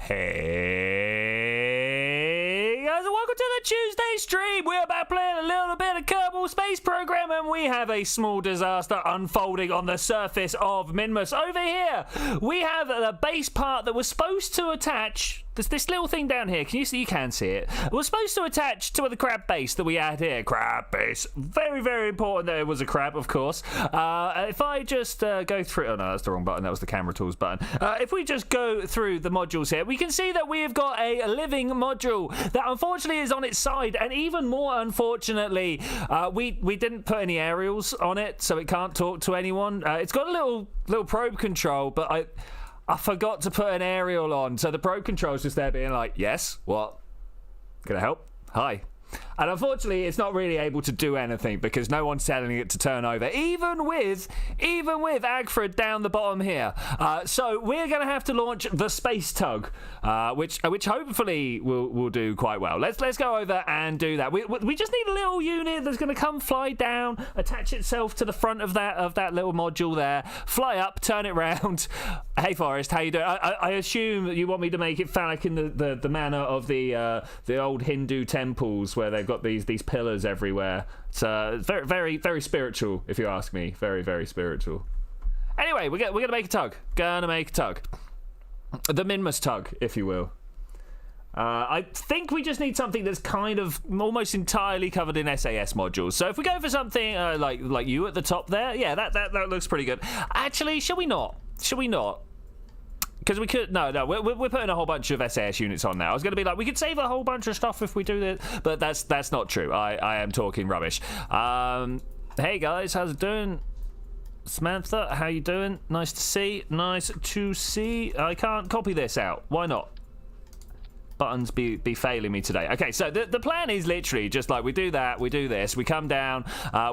Hey guys, and welcome to the Tuesday stream. We're about playing a little bit of Kerbal Space program, and we have a small disaster unfolding on the surface of Minmus. Over here, we have the base part that was supposed to attach. This little thing down here, can you see? You can see it. It was supposed to attach to the crab base that we had here. Crab base. Very, very important that it was a crab, of course. If I just go through... Oh, no, that's the wrong button. That was the camera tools button. If we just go through the modules here, we can see that we have got a living module that unfortunately is on its side. And even more unfortunately, we didn't put any aerials on it, so it can't talk to anyone. It's got a little probe control, but I forgot to put an aerial on, so the probe control's just there being like, yes, what? Can I help? Hi. And unfortunately, it's not really able to do anything because no one's telling it to turn over, even with Agfred down the bottom here. So we're going to have to launch the space tug, which hopefully will do quite well. Let's go over and do that. We just need a little unit that's going to come fly down, attach itself to the front of that little module there, fly up, turn it round. Hey Forrest, how you doing? I assume that you want me to make it phallic in the manner of the old Hindu temples where they've got these pillars everywhere. It's very, very, very spiritual, if you ask me. Very, very spiritual. Anyway, we're gonna make a tug. Gonna make a tug. The Minmus tug, if you will. I think we just need something that's kind of almost entirely covered in SAS modules. So if we go for something like you at the top there, yeah, that looks pretty good. Actually, shall we not? Shall we not? Because we could... No, we're putting a whole bunch of SAS units on now. I was going to be like, we could save a whole bunch of stuff if we do this, but that's not true. I am talking rubbish. Hey guys, how's it doing? Samantha, how you doing? Nice to see. Nice to see. I can't copy this out. Why not? Buttons be failing me today. Okay, so the plan is literally just like we do that, we do this, we come down,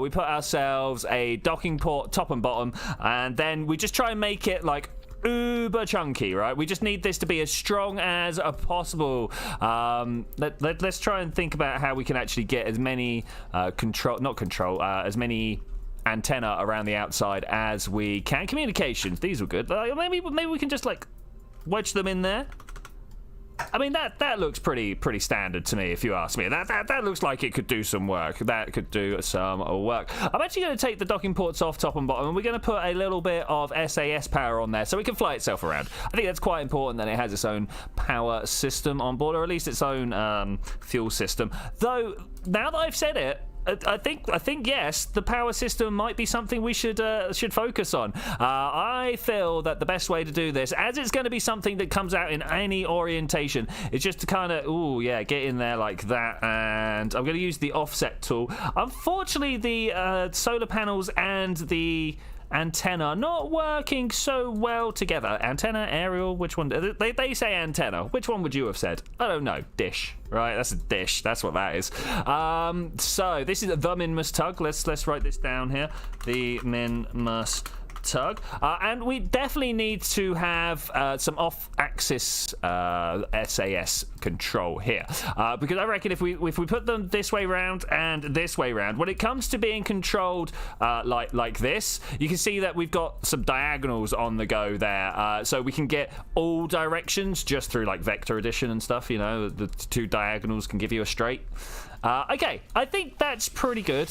we put ourselves a docking port top and bottom, and then we just try and make it like uber chunky, right? We just need this to be as strong as possible. Let's try and think about how we can actually get as many as many antenna around the outside as we can. Communications, these are good. Maybe we can just like wedge them in there. I mean, that looks pretty standard to me, if you ask me. That looks like it could do some work. That could do some work. I'm actually going to take the docking ports off top and bottom, and we're going to put a little bit of SAS power on there so it can fly itself around. I think that's quite important that it has its own power system on board, or at least its own fuel system. Though, now that I've said it, I think yes, the power system might be something we should focus on. I feel that the best way to do this, as it's going to be something that comes out in any orientation, is just to kind of get in there like that. And I'm going to use the offset tool. Unfortunately, the solar panels and the antenna not working so well together. Antenna, aerial, which one? They say antenna. Which one would you have said? I don't know. Dish, right? That's a dish. That's what that is. So this is the Minmus tug. Let's write this down here. The Minmus tug, and we definitely need to have some off-axis SAS control here, because I reckon if we put them this way round and this way round, when it comes to being controlled like this, you can see that we've got some diagonals on the go there, so we can get all directions just through like vector addition and stuff. You know, the two diagonals can give you a straight. Okay, I think that's pretty good.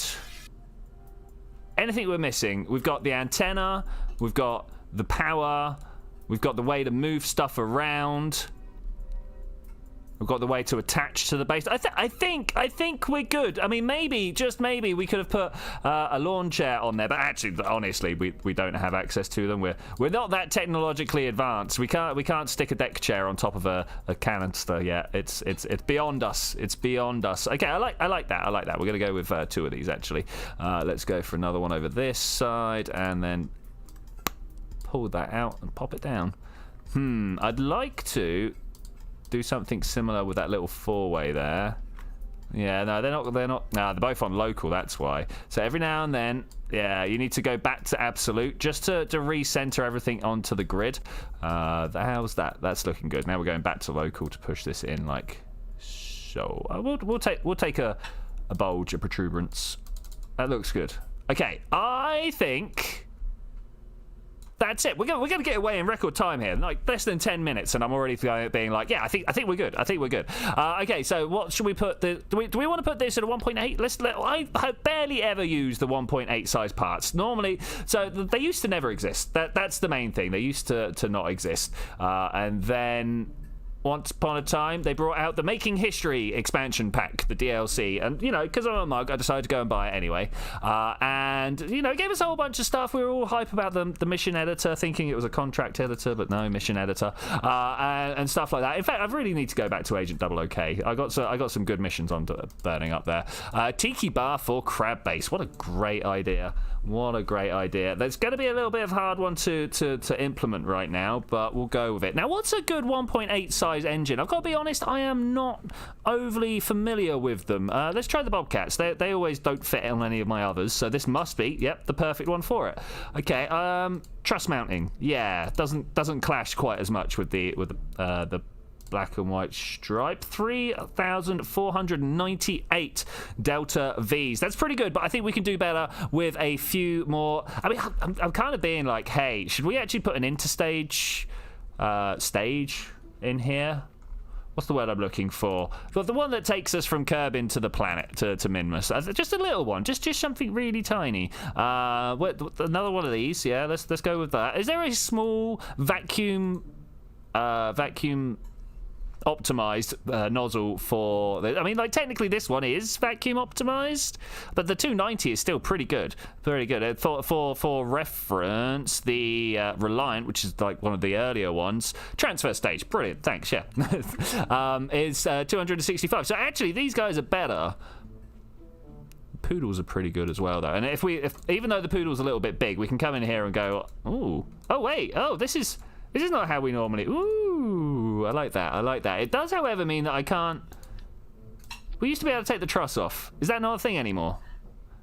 Anything we're missing? We've got the antenna, we've got the power, we've got the way to move stuff around, we've got the way to attach to the base. I think we're good. I mean, maybe, just maybe, we could have put a lawn chair on there, but actually, honestly, we don't have access to them. We're not that technologically advanced. We can't stick a deck chair on top of a canister yet. It's beyond us. It's beyond us. Okay, I like that. We're gonna go with two of these actually. Let's go for another one over this side, and then pull that out and pop it down. I'd like to do something similar with that little four-way there. Yeah, no, they're not. No, they're both on local, that's why. So every now and then, yeah, you need to go back to absolute just to recenter everything onto the grid. How's that? That's looking good. Now we're going back to local to push this in like so. We'll take a bulge, a protuberance. That looks good. Okay, I think that's it. We're gonna get away in record time here, like less than 10 minutes, and I'm already being like, yeah, I think we're good. I think we're good. Okay, so what should we put? Do we want to put this at a 1.8? I barely ever use the 1.8 size parts normally. So they used to never exist. That's the main thing. They used to not exist, and then once upon a time, they brought out the Making History expansion pack, the DLC, and, you know, because I'm a mug, I decided to go and buy it anyway, and, you know, it gave us a whole bunch of stuff. We were all hype about the mission editor, thinking it was a contract editor, but no, mission editor, and stuff like that. In fact, I really need to go back to Agent OK. I got some good missions on burning up there. Tiki Bar for Crab Base. What a great idea. What a great idea. There's going to be a little bit of a hard one to implement right now, but we'll go with it. Now, what's a good 1.8 size engine? I've got to be honest, I am not overly familiar with them. Let's try the Bobcats. They always don't fit on any of my others, so this must be, yep, the perfect one for it. Okay, truss mounting. Yeah, doesn't clash quite as much with the black and white stripe. 3,498 Delta Vs. That's pretty good, but I think we can do better with a few more. I mean, I'm kind of being like, hey, should we actually put an interstage stage in here? What's the word I'm looking for? But the one that takes us from Kerbin to the planet, to Minmus. Just a little one, just something really tiny. Another one of these. Yeah, let's go with that. Is there a small vacuum optimized nozzle for I mean, like, technically this one is vacuum optimized, but the 290 is still pretty good, very good. For reference, the Reliant, which is like one of the earlier ones, transfer stage, brilliant, thanks, yeah, is 265. So actually these guys are better. Poodles are pretty good as well, though, and if even though the Poodle's a little bit big, we can come in here and go, oh wait, this is not how we normally. Ooh, I like that. I like that. It does, however, mean that I can't. We used to be able to take the truss off. Is that not a thing anymore?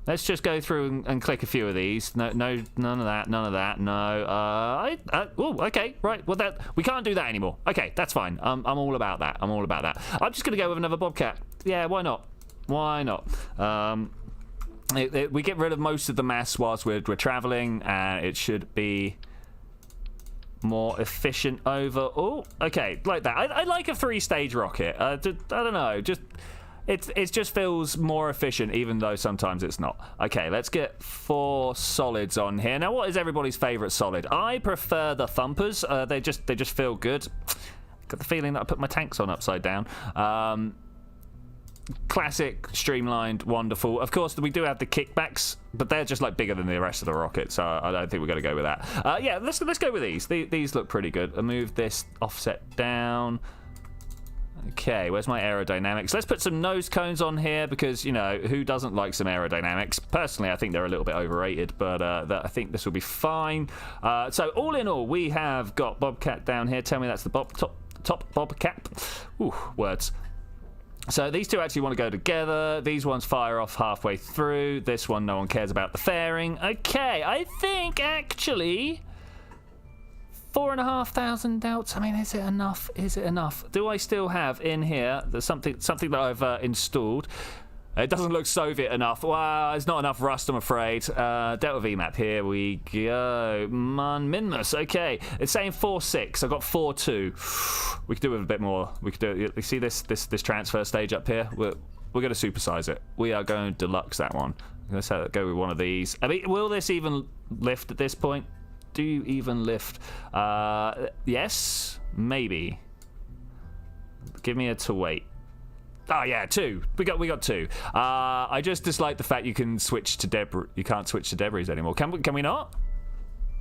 Let's just go through and click a few of these. No, none of that. No. Oh, okay, right. Well, we can't do that anymore. Okay, that's fine. I'm all about that. I'm just gonna go with another Bobcat. Yeah, why not? Why not? We get rid of most of the mass whilst we're traveling, and it should be more efficient over. Oh, okay, like that. I like a 3-stage rocket. I don't know, it just feels more efficient, even though sometimes it's not. Okay, let's get 4 solids on here. Now, what is everybody's favorite solid? I prefer the thumpers. They just feel good. Got the feeling that I put my tanks on upside down. Classic, streamlined, wonderful. Of course, we do have the kickbacks, but they're just like bigger than the rest of the rocket, so I don't think we're going to go with that. Yeah, let's go with these. These look pretty good. I'll move this offset down. Okay, where's my aerodynamics? Let's put some nose cones on here because, you know, who doesn't like some aerodynamics? Personally, I think they're a little bit overrated, but I think this will be fine. So all in all, we have got Bobcat down here. Tell me that's the top Bobcat. Ooh, words. So these two actually want to go together. These ones fire off halfway through. This one, no one cares about the fairing. Okay, I think actually 4,500 delts. I mean, is it enough? Is it enough? Do I still have in here there's something that I've installed? It doesn't look Soviet enough. Wow, there's not enough rust, I'm afraid. Delta V map, here we go. Minmus, okay. It's saying 4.6. I've got 4.2. We could do with a bit more. We could do it. You see this transfer stage up here? We're going to supersize it. We are going to deluxe that one. Let's go with one of these. I mean, will this even lift at this point? Do you even lift? Yes, maybe. Give me a to wait. Oh yeah, 2. We got 2. I just dislike the fact you can switch to debris. You can't switch to debris anymore. Can we not?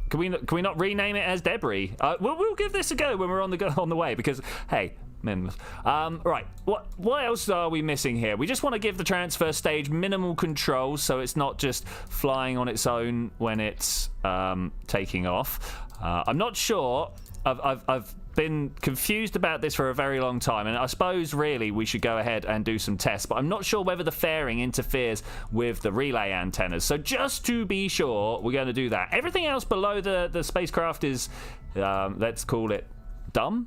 Can we not rename it as debris? We'll give this a go when we're on the way, because hey, right. What else are we missing here? We just want to give the transfer stage minimal control, so it's not just flying on its own when it's taking off. I'm not sure. I've been confused about this for a very long time, and I suppose really we should go ahead and do some tests, but I'm not sure whether the fairing interferes with the relay antennas. So just to be sure, we're going to do that. Everything else below the spacecraft is, let's call it dumb.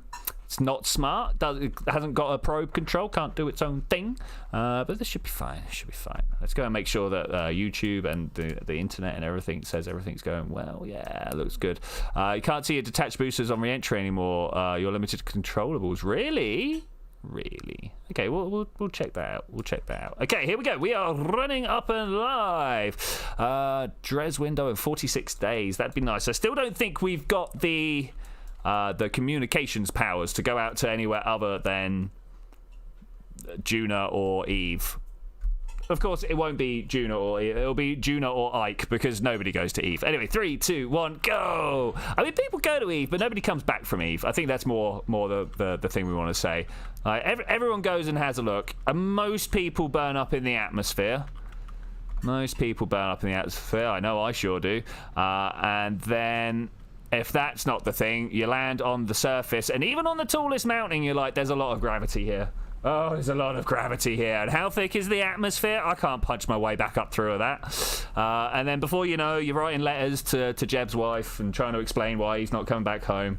It's not smart. It hasn't got a probe control. Can't do its own thing. But this should be fine. It should be fine. Let's go and make sure that YouTube and the internet and everything says everything's going well. Yeah, looks good. You can't see your detached boosters on re-entry anymore. You're limited to controllables. Really? Really? Okay, we'll check that out. We'll check that out. Okay, here we go. We are running up and live. Dres window in 46 days. That'd be nice. I still don't think we've got the communications powers to go out to anywhere other than Juna or Eve. Of course, it won't be Juna or Eve. It'll be Juna or Ike because nobody goes to Eve. Anyway, 3, 2, 1, go! I mean, people go to Eve, but nobody comes back from Eve. I think that's more the thing we want to say. Everyone goes and has a look. And most people burn up in the atmosphere. Most people burn up in the atmosphere. I know I sure do. And then, if that's not the thing, you land on the surface. And even on the tallest mountain, you're like, there's a lot of gravity here. Oh, there's a lot of gravity here. And how thick is the atmosphere? I can't punch my way back up through that. And then before you know, you're writing letters to Jeb's wife and trying to explain why he's not coming back home.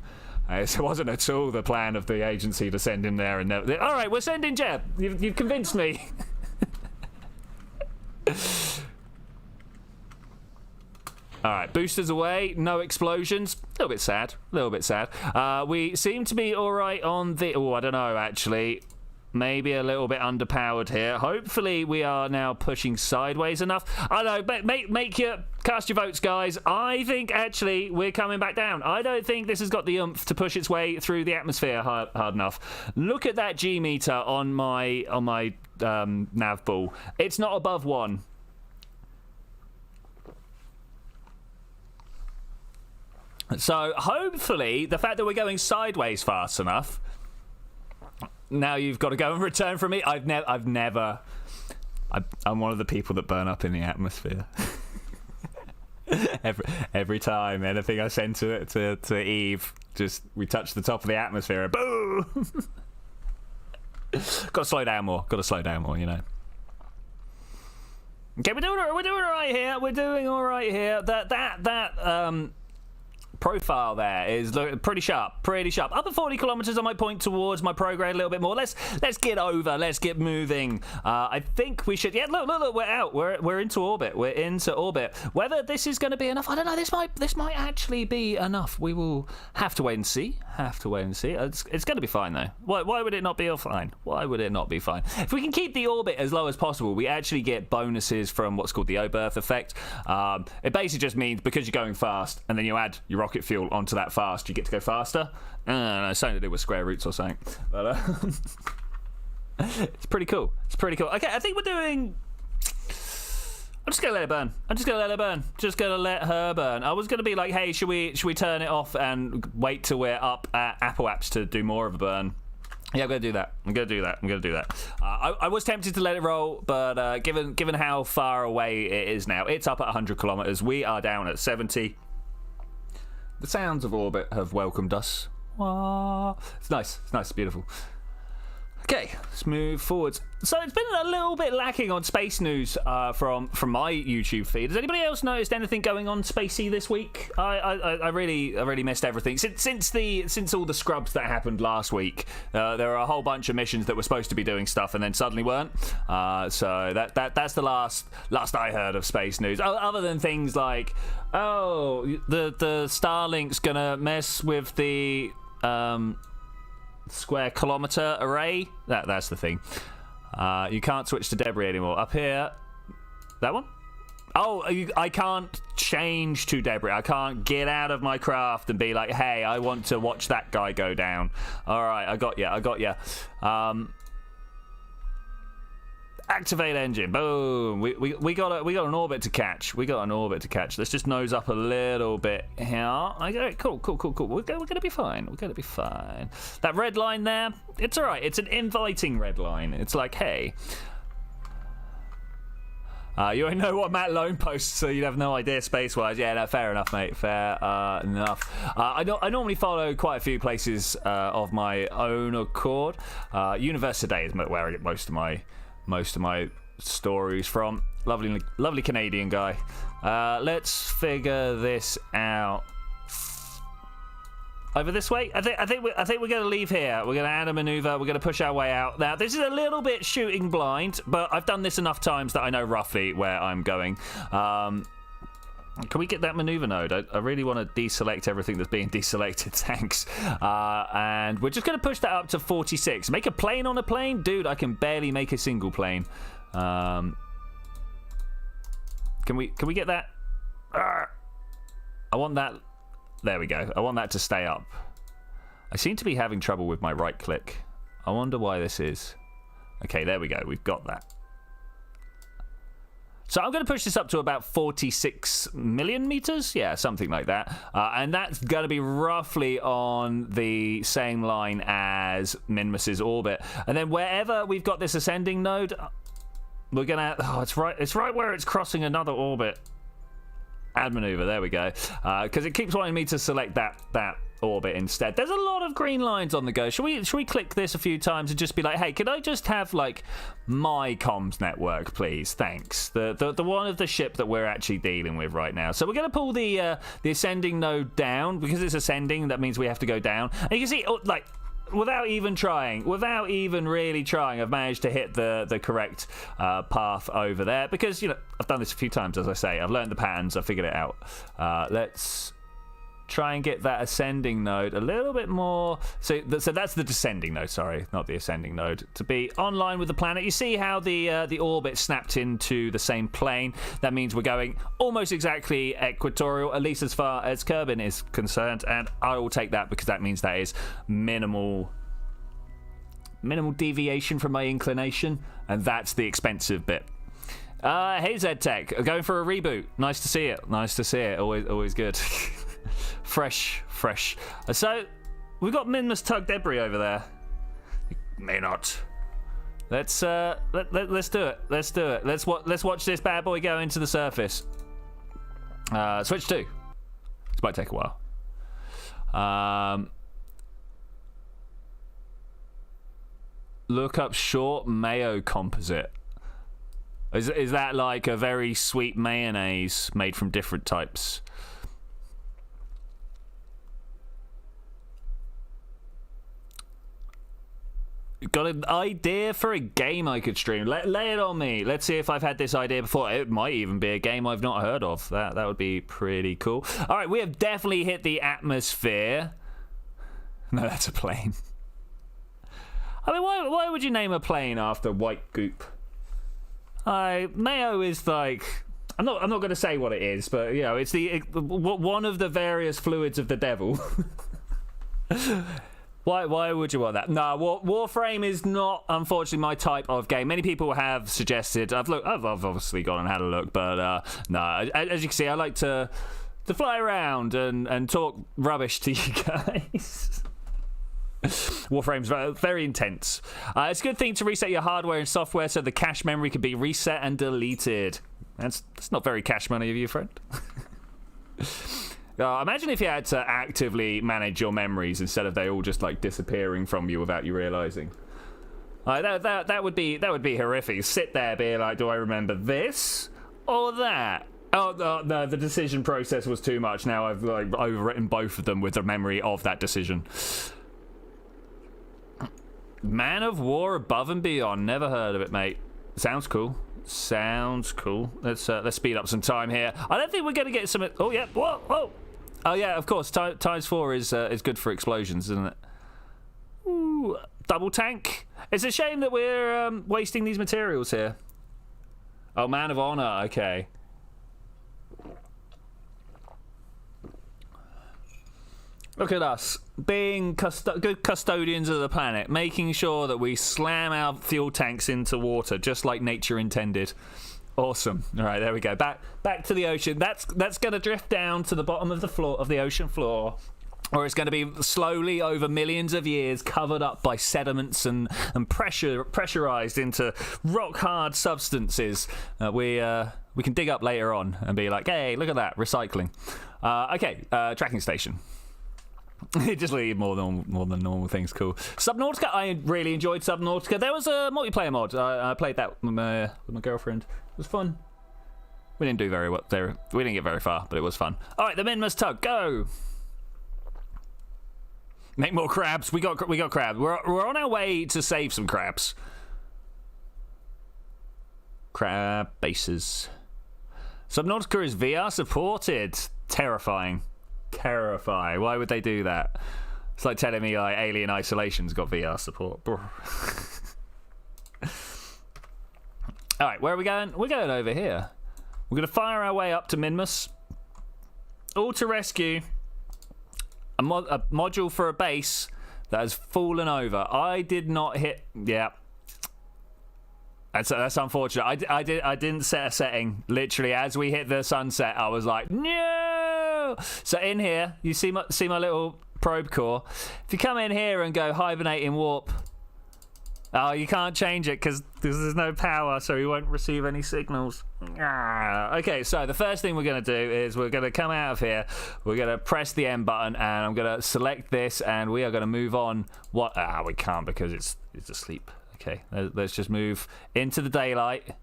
It wasn't at all the plan of the agency to send him there. And all right, we're sending Jeb. You've convinced me. All right, boosters away, no explosions. A little bit sad, a little bit sad. We seem to be all right on the... Oh, I don't know, actually. Maybe a little bit underpowered here. Hopefully we are now pushing sideways enough. I don't know, cast your votes, guys. I think actually we're coming back down. I don't think this has got the oomph to push its way through the atmosphere hard enough. Look at that G meter on my nav ball. It's not above 1. So hopefully the fact that we're going sideways fast enough. Now you've got to go and return from me. I'm one of the people that burn up in the atmosphere. every time anything I send to Eve, just we touch the top of the atmosphere and boom. Got to slow down more. You know. Okay, we're doing all right here. We're doing all right here. That profile there is pretty sharp. Up at 40 kilometers, I might point towards my prograde a little bit more. Let's get over. Let's get moving. I think we should. Yeah, look, we're out. We're into orbit. We're into orbit. Whether this is going to be enough, I don't know. This might actually be enough. We will have to wait and see. It's going to be fine though. Why would it not be fine? Why would it not be fine? If we can keep the orbit as low as possible, we actually get bonuses from what's called the O-berth effect. It basically just means because you're going fast and then you add your rocket fuel onto that fast, you get to go faster. Something to do with square roots or something. But it's pretty cool. Okay, I think we're doing... I'm just gonna let it burn. Just gonna let her burn. I was gonna be like, hey, should we turn it off and wait till we're up at Apple Apps to do more of a burn? Yeah, I'm gonna do that. I was tempted to let it roll, but given how far away it is now, it's up at 100 kilometers. We are down at 70. The sounds of orbit have welcomed us. Wah. It's nice. It's beautiful. Okay, let's move forwards. So it's been a little bit lacking on space news from my YouTube feed. Has anybody else noticed anything going on spacey this week? I really missed everything since all the scrubs that happened last week. There were a whole bunch of missions that were supposed to be doing stuff and then suddenly weren't. So that's the last I heard of space news. Other than things like, the Starlink's gonna mess with the square kilometer array. That's the thing. You can't switch to debris anymore. Up here, that one? Oh, I can't change to debris. I can't get out of my craft and be like, hey, I want to watch that guy go down. All right, I got you. Activate engine. Boom. We got an orbit to catch. Let's just nose up a little bit here. Okay, cool. We're gonna be fine. That red line there, it's all right. It's an inviting red line. It's like, hey. You already know what Matt Lone posts, so you'd have no idea space-wise. Yeah, no, fair enough, mate. Fair enough. I normally follow quite a few places of my own accord. Universe Today is where I get most of my stories from. Lovely Canadian guy. Let's figure this out. Over this way? I think we're going to leave here. We're going to add a maneuver. We're going to push our way out. Now, this is a little bit shooting blind, but I've done this enough times that I know roughly where I'm going. Can we get that maneuver node? I really want to deselect everything that's being deselected. Thanks. And we're just going to push that up to 46. Make a plane on a plane? Dude, I can barely make a single plane. Can we get that? I want that. There we go. I want that to stay up. I seem to be having trouble with my right click. I wonder why this is. Okay, there we go. We've got that. So I'm going to push this up to about 46 million meters. Yeah, something like that. And that's going to be roughly on the same line as Minmus's orbit. And then wherever we've got this ascending node, we're going to... Oh, it's right where it's crossing another orbit. Add maneuver, there we go. Because it keeps wanting me to select that orbit instead. There's a lot of green lines on the go. Should we click this a few times and just be like, hey, could I just have like my comms network, please? Thanks. The one of the ship that we're actually dealing with right now. So we're going to pull the ascending node down because it's ascending. That means we have to go down. And you can see, like, without even really trying, I've managed to hit the correct path over there because, you know, I've done this a few times, as I say. I've learned the patterns. I've figured it out. Let's try and get that ascending node a little bit more. So that's the descending node, sorry, not the ascending node, to be online with the planet. You see how the orbit snapped into the same plane? That means we're going almost exactly equatorial, at least as far as Kerbin is concerned, and I will take that because that means that is minimal deviation from my inclination, and that's the expensive bit. Hey ZTech, going for a reboot. Nice to see it. Always good. fresh. So we've got Minmus tug debris over there. May not. Let's do it. Let's watch this bad boy go into the surface. Switch 2. This might take a while. Look up short mayo composite. Is that like a very sweet mayonnaise made from different types? Got an idea for a game I could stream? Lay it on me. Let's see if I've had this idea before. It might even be a game I've not heard of. That would be pretty cool. All right, we have definitely hit the atmosphere. No, that's a plane. I mean, why would you name a plane after white goop? Mayo is like... I'm not going to say what it is, but, you know, it's one of the various fluids of the devil. Why would you want that? No, Warframe is not, unfortunately, my type of game. Many people have suggested. I've obviously gone and had a look, but no. As you can see, I like to fly around and talk rubbish to you guys. Warframe's very intense. It's a good thing to reset your hardware and software so the cache memory can be reset and deleted. That's not very cache money of you, friend. Imagine if you had to actively manage your memories instead of they all just like disappearing from you without you realizing. That would be horrific. Sit there, be like, do I remember this or that? Oh no, the decision process was too much. Now I've like overwritten both of them with the memory of that decision. Man of War Above and Beyond. Never heard of it, mate. Sounds cool. Let's speed up some time here. I don't think we're going to get some... Oh, yeah. Whoa. Oh, yeah, of course. Times 4 is good for explosions, isn't it? Ooh, double tank. It's a shame that we're wasting these materials here. Oh, Man of Honor. Okay. Look at us, being good custodians of the planet, making sure that we slam our fuel tanks into water, just like nature intended. Awesome. All right, there we go. Back to the ocean. That's going to drift down to the bottom of the ocean floor, or it's going to be slowly over millions of years covered up by sediments and pressurized into rock hard substances. We can dig up later on and be like, hey, look at that, recycling. Okay, tracking station. Just leave more than normal things. Cool. Subnautica, I really enjoyed Subnautica. There was a multiplayer mod. I played that with my girlfriend. It was fun. We didn't do very well there. We didn't get very far, but it was fun. All right, the Minmus tug, go. Make more crabs. We got crabs. We're on our way to save some crabs. Crab bases. Subnautica is VR supported. Terrifying. Terrifying. Why would they do that? It's like telling me like Alien Isolation's got VR support. Alright, where are we going? We're going over here. We're going to fire our way up to Minmus. All to rescue a module for a base that has fallen over. I did not hit... Yeah. That's unfortunate. I didn't set a setting. Literally, as we hit the sunset, I was like, no! So in here, you see my little probe core. If you come in here and go hibernate in warp, oh, you can't change it because there's no power, so we won't receive any signals. Okay, so the first thing we're going to do is we're going to come out of here. We're going to press the M button, and I'm going to select this, and we are going to move on. What? We can't because it's asleep. Okay, let's just move into the daylight.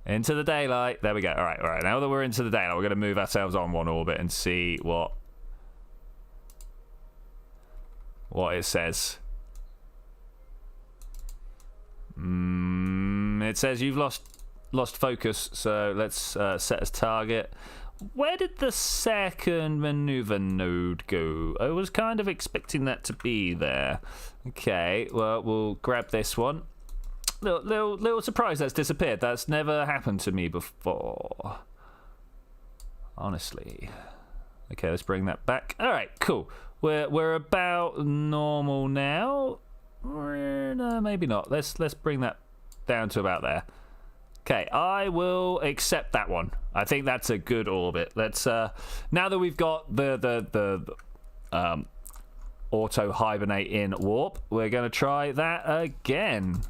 Into the daylight. There we go. All right. Now that we're into the daylight, we're going to move ourselves on one orbit and see what it says. It says you've lost focus, so let's set as target. Where did the second maneuver node go? I was kind of expecting that to be there. Okay, well, we'll grab this one. Little surprise that's disappeared. That's never happened to me before. Honestly. Okay, let's bring that back. All right, cool. We're about normal now. No, maybe not. Let's bring that down to about there. Okay, I will accept that one. I think that's a good orbit. Let's now that we've got the auto hibernate in warp, we're going to try that again.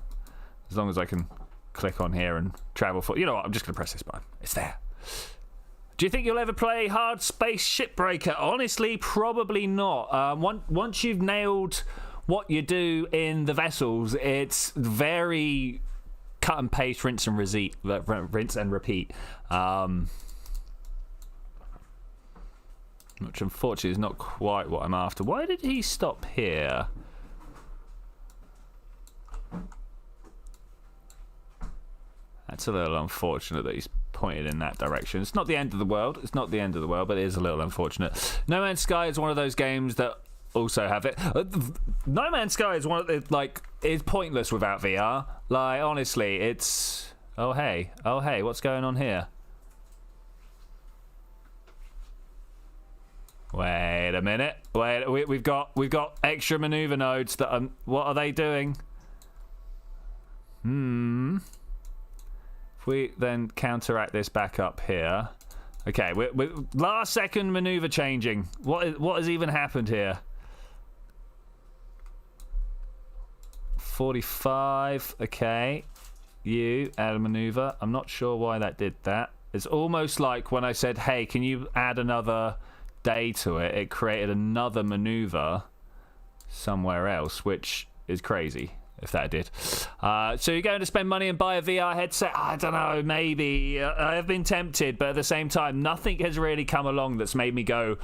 As long as I can click on here and travel for. You know what? I'm just going to press this button. It's there. Do you think you'll ever play Hard Space Shipbreaker? Honestly, probably not. Once you've nailed what you do in the vessels, it's very cut and paste, rinse and repeat. Which unfortunately is not quite what I'm after. Why did he stop here? That's a little unfortunate that he's pointed in that direction. It's not the end of the world. It's not the end of the world, but it is a little unfortunate. No Man's Sky is one of those games that also have it. No Man's Sky is one of the, like, it's pointless without VR. Like, honestly, it's... Oh hey, what's going on here? Wait a minute. Wait, we've got extra maneuver nodes that what are they doing? If we then counteract this back up here. Okay, we're last second maneuver changing. What has even happened here? 45. Okay. You add a maneuver. I'm not sure why that did that. It's almost like when I said, hey, can you add another day to it? It created another maneuver somewhere else, which is crazy if that did. So you're going to spend money and buy a VR headset? I don't know, maybe. I have been tempted, but at the same time, nothing has really come along that's made me go,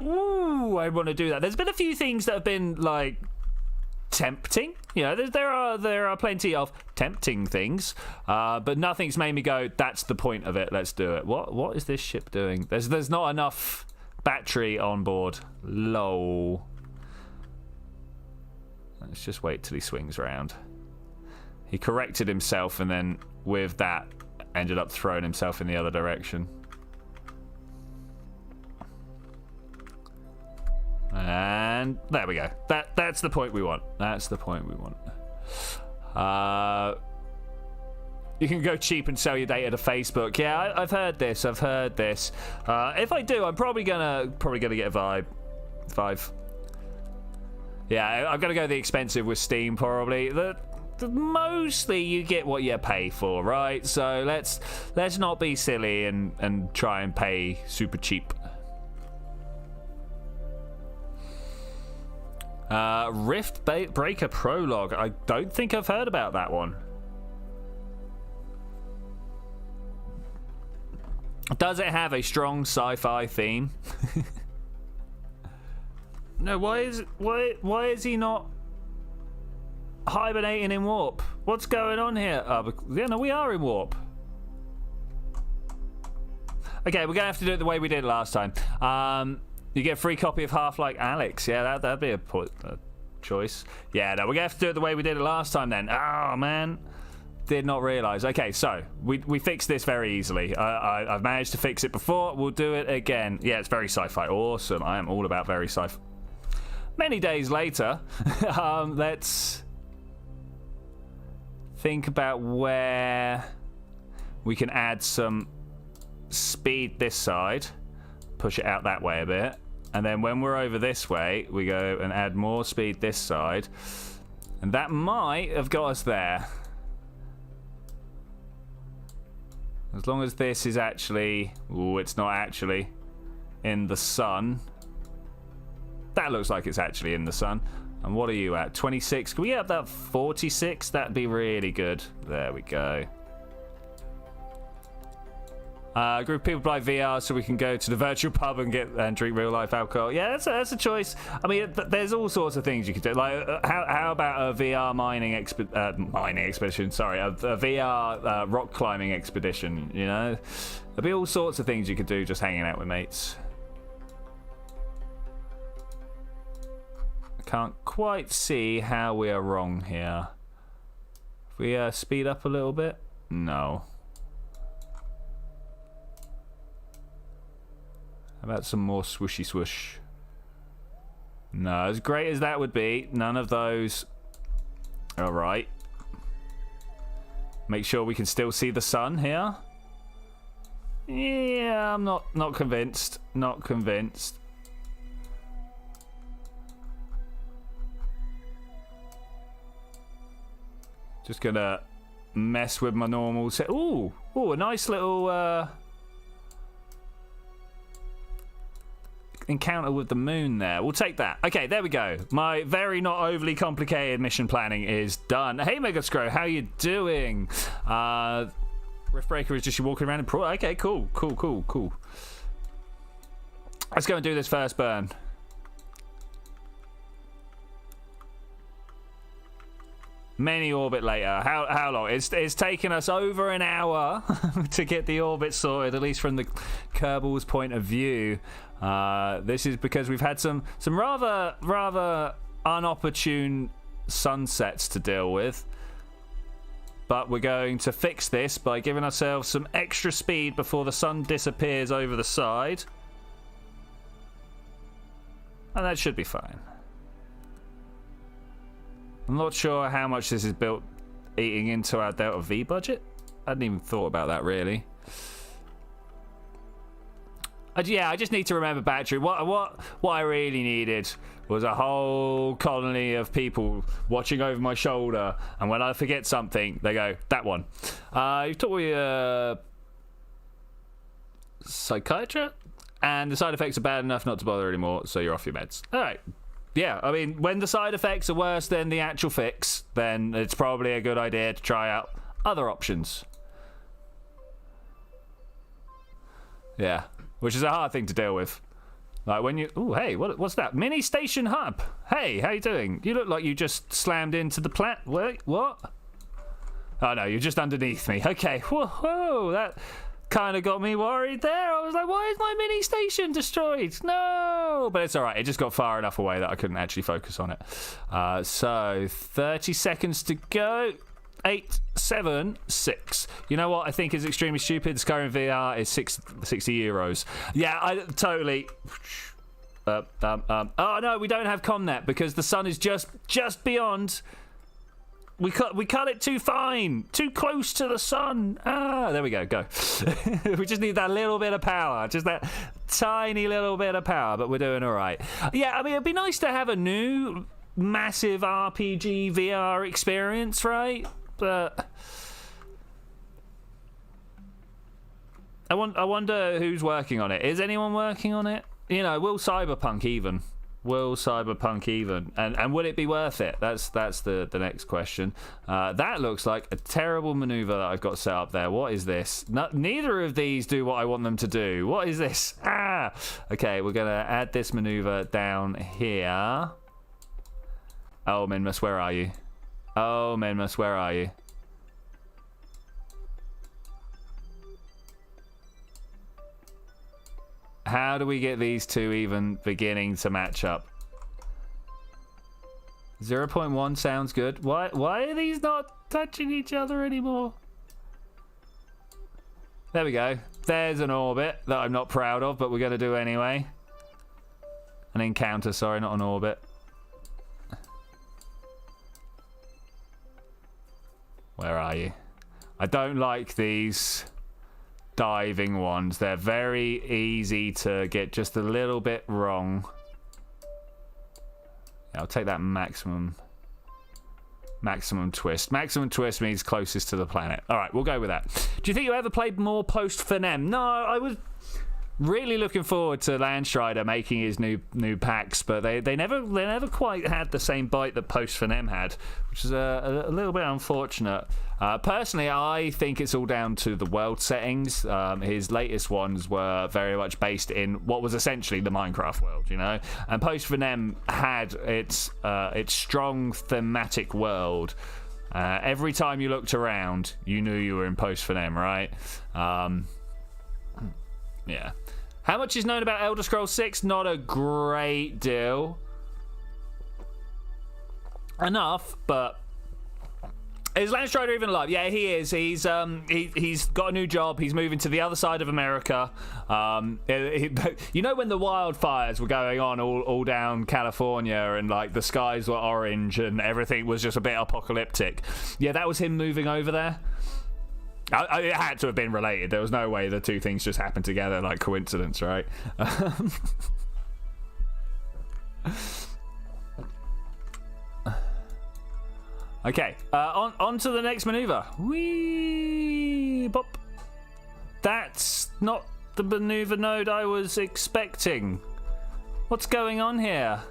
ooh, I want to do that. There's been a few things that have been, like, tempting. You know, there are plenty of tempting things, but nothing's made me go, that's the point of it, let's do it. What is this ship doing? There's not enough battery on board. Lol. Let's just wait till he swings round. He corrected himself and then with that ended up throwing himself in the other direction. And there we go. That's the point we want. That's the point we want. You can go cheap and sell your data to Facebook. Yeah, I've heard this. If I do, I'm probably gonna get a Vive. Yeah, I'm gonna go the expensive with Steam probably. Mostly you get what you pay for, right? So let's not be silly and try and pay super cheap. Rift Breaker Prologue. I don't think I've heard about that one. Does it have a strong sci-fi theme? No, why is he not hibernating in warp? What's going on here? Yeah, no, we are in warp. Okay, we're gonna have to do it the way we did last time. You get a free copy of Half-Life Alyx. Yeah, that'd be a choice. Yeah, no, we're gonna have to do it the way we did it last time then. Oh man, did not realize. Okay, so we fixed this very easily. I've managed to fix it before. We'll do it again. Yeah, it's very sci-fi. Awesome. I am all about very sci-fi. Many days later, let's think about where we can add some speed this side, push it out that way a bit, and then when we're over this way, we go and add more speed this side, and that might have got us there. As long as this is actually... Ooh, it's not actually in the sun. That looks like it's actually in the sun. And what are you at? 26? Can we get up that 46? That'd be really good. There we go. A group of people play VR so we can go to the virtual pub and drink real life alcohol. Yeah, that's a choice. I mean, there's all sorts of things you could do. Like, how about a VR mining expedition? Sorry, a VR rock climbing expedition. You know, there'd be all sorts of things you could do just hanging out with mates. I can't quite see how we are wrong here. If we speed up a little bit, no. How about some more swooshy swoosh? No, as great as that would be, none of those. All right. Make sure we can still see the sun here. Yeah, I'm not convinced. Not convinced. Just gonna mess with my normal set. Ooh, a nice little encounter with the moon there. We'll take that. Okay, there we go. My very not overly complicated mission planning is done. Hey, Megascrow, how you doing? Riftbreaker is just you walking around in pro. Okay, cool. Let's go and do this first burn. Many orbit later. How long? It's taken us over an hour to get the orbit sorted, at least from the Kerbal's point of view. This is because we've had some rather unopportune sunsets to deal with. But we're going to fix this by giving ourselves some extra speed before the sun disappears over the side. And that should be fine. I'm not sure how much this is built eating into our Delta V budget. I hadn't even thought about that, really. Yeah, I just need to remember battery. What I really needed was a whole colony of people watching over my shoulder, and when I forget something, they go, that one. You taught me a psychiatrist, and the side effects are bad enough not to bother anymore, so you're off your meds. All right. Yeah, I mean, when the side effects are worse than the actual fix, then it's probably a good idea to try out other options. Yeah, which is a hard thing to deal with. Like when you... Ooh, hey, what's that? Mini station hub. Hey, how you doing? You look like you just slammed into the plant... Wait, what? Oh, no, you're just underneath me. Okay, whoa, that... kind of got me worried there. I was like, why is my mini station destroyed? No, but it's all right. It just got far enough away that I couldn't actually focus on it. So 30 seconds to go. 8, 7, 6. You know what I think is extremely stupid? Skyrim VR is 60 euros. Yeah, I totally... oh no, we don't have ComNet because the sun is just beyond... We cut it too fine, too close to the sun. There we go. We just need that little bit of power, just that tiny little bit of power, but we're doing all right. Yeah, I mean, it'd be nice to have a new massive RPG VR experience, right? But I wonder who's working on it. Is anyone working on it? You know, will Cyberpunk even Will Cyberpunk even? And will it be worth it? That's the next question. That looks like a terrible maneuver that I've got set up there. What is this? Neither of these do what I want them to do. What is this? Ah! Okay, we're going to add this maneuver down here. Oh, Minmus, where are you? Oh, Minmus, where are you? How do we get these two even beginning to match up? 0.1 sounds good. Why are these not touching each other anymore? There we go. There's an orbit that I'm not proud of, but we're going to do anyway. An encounter, sorry, not an orbit. Where are you? I don't like these diving ones. They're very easy to get just a little bit wrong. Yeah, I'll take that maximum twist. Maximum twist means closest to the planet. All right, we'll go with that. Do you think you ever played more post-Fenem? No, I was really looking forward to Landstrider making his new packs, but they never quite had the same bite that post-Fenem had, which is a little bit unfortunate. Personally, I think it's all down to the world settings. His latest ones were very much based in what was essentially the Minecraft world, you know. And post-Fenem had its strong thematic world. Every time you looked around, you knew you were in post-Fenem, right? Yeah. How much is known about Elder Scrolls 6? Not a great deal. Enough, but is Landstrider even alive? Yeah, he is. He's got a new job. He's moving to the other side of America. You know when the wildfires were going on all down California and like the skies were orange and everything was just a bit apocalyptic? Yeah, that was him moving over there. It had to have been related. There was no way the two things just happened together like coincidence, right? Okay, on to the next maneuver. Whee! Bop. That's not the maneuver node I was expecting. What's going on here?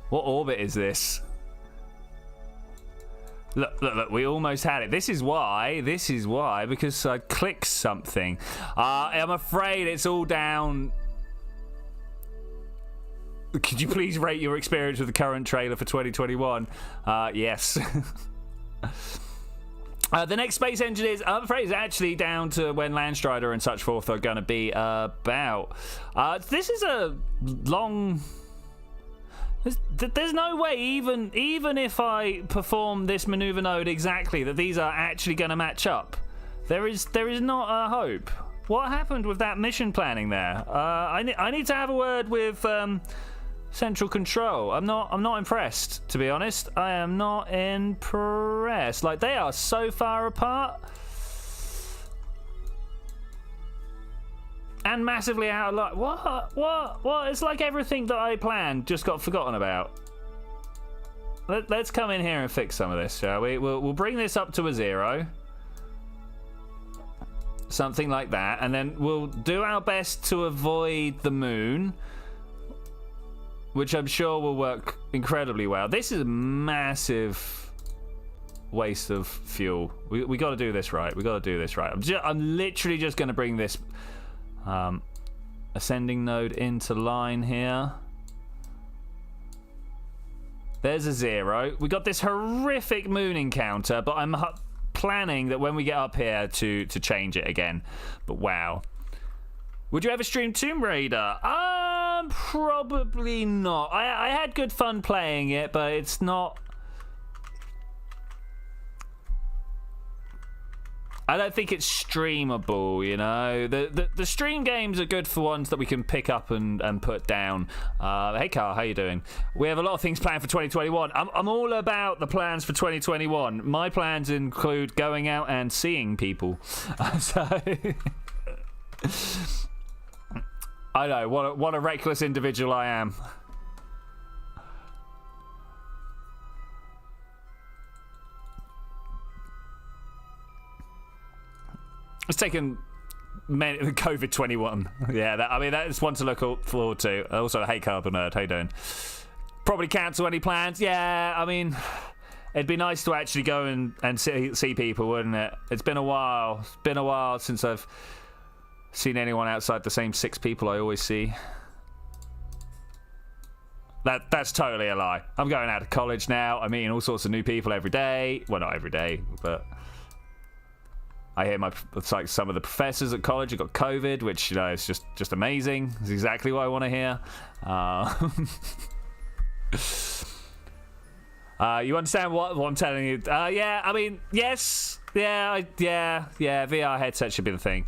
What orbit is this? Look, we almost had it. This is why, because I clicked something. I'm afraid it's all down. Could you please rate your experience with the current trailer for 2021? Yes. The next Space Engineers, I'm afraid, is actually down to when Landstrider and such forth are going to be about. This is a long... There's no way, even if I perform this maneuver node exactly, that these are actually going to match up. There is not a hope. What happened with that mission planning there? I need to have a word with Central Control. I'm not impressed, to be honest. I am not impressed. Like, they are so far apart. And massively out of luck. What? It's like everything that I planned just got forgotten about. Let's come in here and fix some of this, shall we? We'll bring this up to a 0. Something like that. And then we'll do our best to avoid the moon, which I'm sure will work incredibly well. This is a massive waste of fuel. We got to do this right. We got to do this right. I'm literally just going to bring this ascending node into line here. There's a 0. We got this horrific moon encounter, but I'm planning that when we get up here to change it again. But wow. Would you ever stream Tomb Raider? Probably not. I had good fun playing it, but it's not... I don't think it's streamable, you know. The stream games are good for ones that we can pick up and put down. Hey Carl, how you doing? We have a lot of things planned for 2021. I'm all about the plans for 2021. My plans include going out and seeing people. So I know what a reckless individual I am. It's taken COVID 21. Yeah, I mean, that's one to look forward to. Also, hey, Kerbal Nerd, how you doing? Probably cancel any plans. Yeah, I mean, it'd be nice to actually go and see people, wouldn't it? It's been a while. It's been a while since I've seen anyone outside the same 6 people I always see. That's totally a lie. I'm going out of college now. I'm meeting all sorts of new people every day. Well, not every day, but I hear it's like some of the professors at college have got COVID, which, you know, is just amazing. It's exactly what I want to hear. You understand what I'm telling you? Yeah, I mean, yes. Yeah, VR headset should be the thing.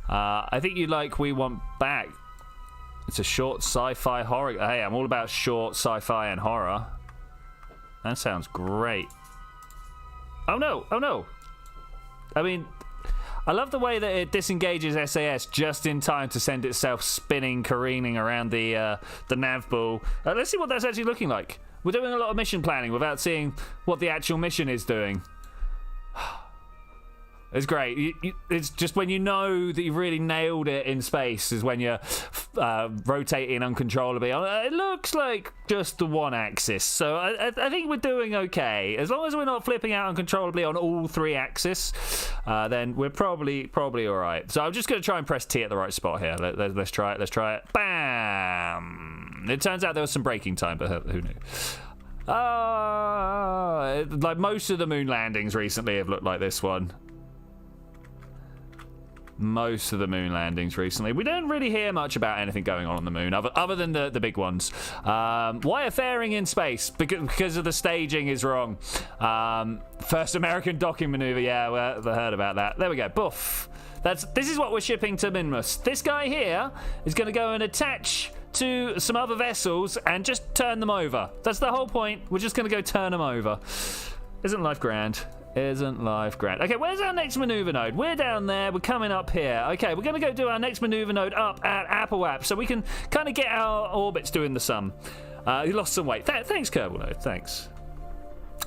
I think We Want Back. It's a short sci-fi horror. Hey, I'm all about short sci-fi and horror. That sounds great. Oh no. I mean, I love the way that it disengages SAS just in time to send itself spinning, careening around the nav ball. Let's see what that's actually looking like. We're doing a lot of mission planning without seeing what the actual mission is doing. It's great. It's just when you know that you've really nailed it in space is when you're rotating uncontrollably. It looks like just the one axis, so I think we're doing okay. As long as we're not flipping out uncontrollably on all 3 axes, then we're probably all right. So I'm just going to try and press T at the right spot here. Let's try it. Let's try it. Bam! It turns out there was some braking time, but who knew? Like most of the moon landings recently have looked like this one. Most of the moon landings recently. We don't really hear much about anything going on the moon other than the big ones. Why are fairing in space? Because of the staging is wrong. First American docking maneuver. Yeah, I heard about that. There we go. Boof. This is what we're shipping to Minmus. This guy here is going to go and attach to some other vessels and just turn them over. That's the whole point. We're just going to go turn them over. Isn't life grand? Isn't life grand? Okay, where's our next maneuver node? We're down there. We're coming up here. Okay, we're going to go do our next maneuver node up at Apple App so we can kind of get our orbits doing the sun. You lost some weight. Thanks, Kerbal Node. Thanks.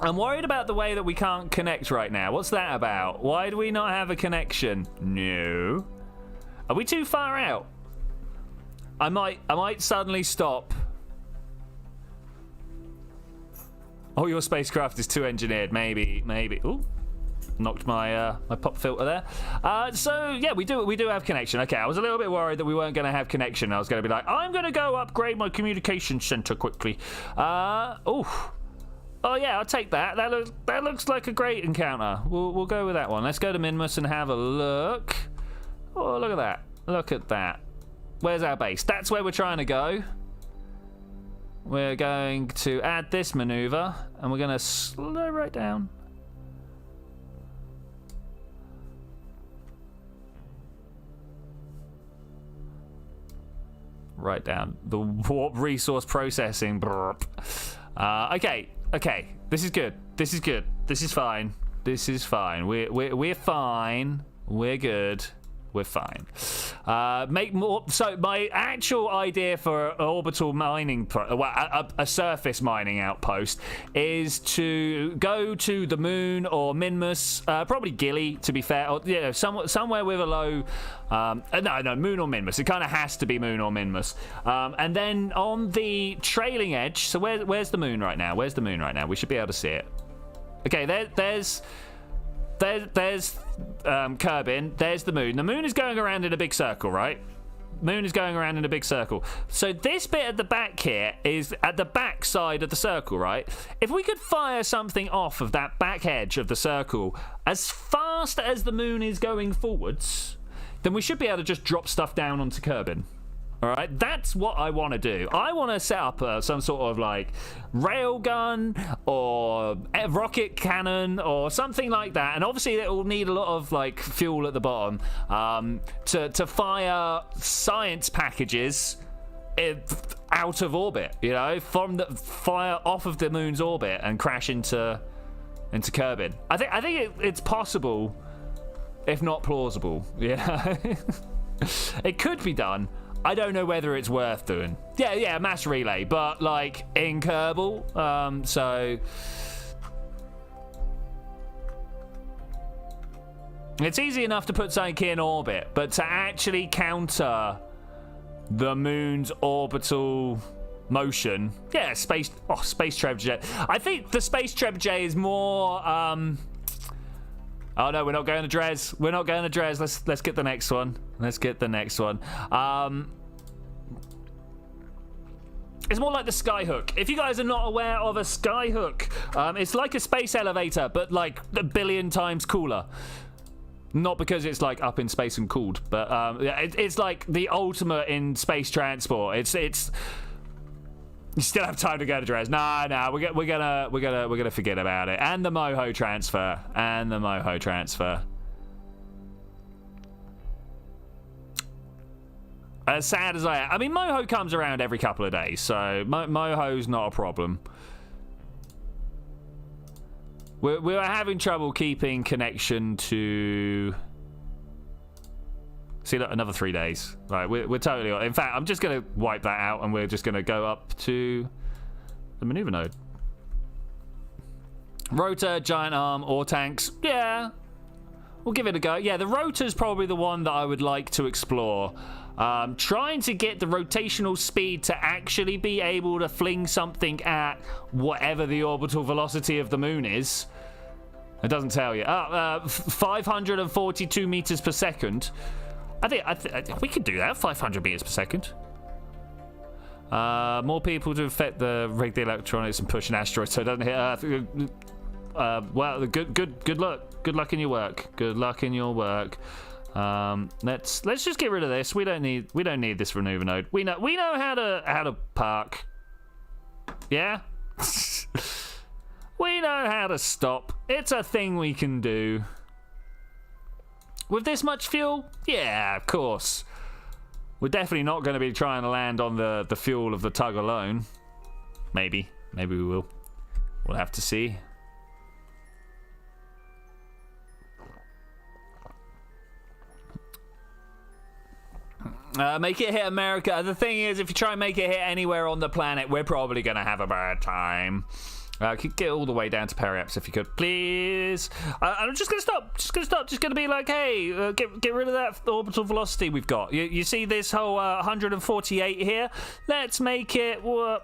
I'm worried about the way that we can't connect right now. What's that about? Why do we not have a connection? No. Are we too far out? I might suddenly stop. Oh, your spacecraft is too engineered. Maybe. Ooh, knocked my my pop filter there. So yeah, we do have connection. Okay, I was a little bit worried that we weren't going to have connection. I was going to be like, I'm going to go upgrade my communication center quickly. Oh yeah, I'll take that. That looks like a great encounter. We'll go with that one. Let's go to Minmus and have a look. Oh, look at that. Look at that. Where's our base? That's where we're trying to go. We're going to add this maneuver, and we're going to slow right down. Right down. The warp resource processing. Okay. This is good. This is fine. We're fine. We're good. We're fine. Make more. So my actual idea for an orbital mining, a surface mining outpost, is to go to the moon or Minmus, probably Gilly, to be fair, or somewhere with a low. No, moon or Minmus. It kind of has to be moon or Minmus. And then on the trailing edge. So where's the moon right now? We should be able to see it. Okay, there's Kerbin, there's the moon. The moon is going around in a big circle, right? So this bit at the back here is at the back side of the circle, right? If we could fire something off of that back edge of the circle as fast as the moon is going forwards, then we should be able to just drop stuff down onto Kerbin. All right, that's what I want to do. I want to set up some sort of like railgun or rocket cannon or something like that. And obviously it will need a lot of like fuel at the bottom to fire science packages out of orbit, fire off of the moon's orbit and crash into Kerbin. I think it's possible, if not plausible. Yeah, it could be done. I don't know whether it's worth doing. Yeah, mass relay, but like in Kerbal. So It's easy enough to put something in orbit, but to actually counter the moon's orbital motion, yeah, space trebuchet. I think the space trebuchet is more. Oh no, we're not going to Dres. We're not going to Dres. Let's get the next one. Let's get the next one. It's more like the Skyhook. If you guys are not aware of a Skyhook, it's like a space elevator, but like a billion times cooler. Not because it's like up in space and cooled, but it's like the ultimate in space transport. It's you still have time to go to Dres. Nah, we're gonna forget about it. And the Moho transfer. As sad as I am. I mean, Moho comes around every couple of days, so Moho's not a problem. We were having trouble keeping connection to... See, look, another 3 days. Right, we're totally... In fact, I'm just going to wipe that out, and we're just going to go up to the maneuver node. Rotor, giant arm, or tanks. Yeah, we'll give it a go. Yeah, the rotor's probably the one that I would like to explore. Trying to get the rotational speed to actually be able to fling something at whatever the orbital velocity of the moon is. It doesn't tell you. 542 meters per second. I think we could do that. 500 meters per second. More people to affect rig the electronics and push an asteroid so it doesn't hit Earth. Well, good luck. Good luck in your work. Good luck in your work. Let's just get rid of this. We don't need this maneuver node. We know how to park. Yeah? We know how to stop. It's a thing we can do. With this much fuel? Yeah, of course. We're definitely not going to be trying to land on the fuel of the tug alone. Maybe we will. We'll have to see. Make it hit America. The thing is, if you try and make it hit anywhere on the planet, we're probably going to have a bad time. Get all the way down to Periaps if you could, please. I'm just going to stop. Just going to be like, hey, get rid of that orbital velocity we've got. You see this whole 148 here? Let's make it... let's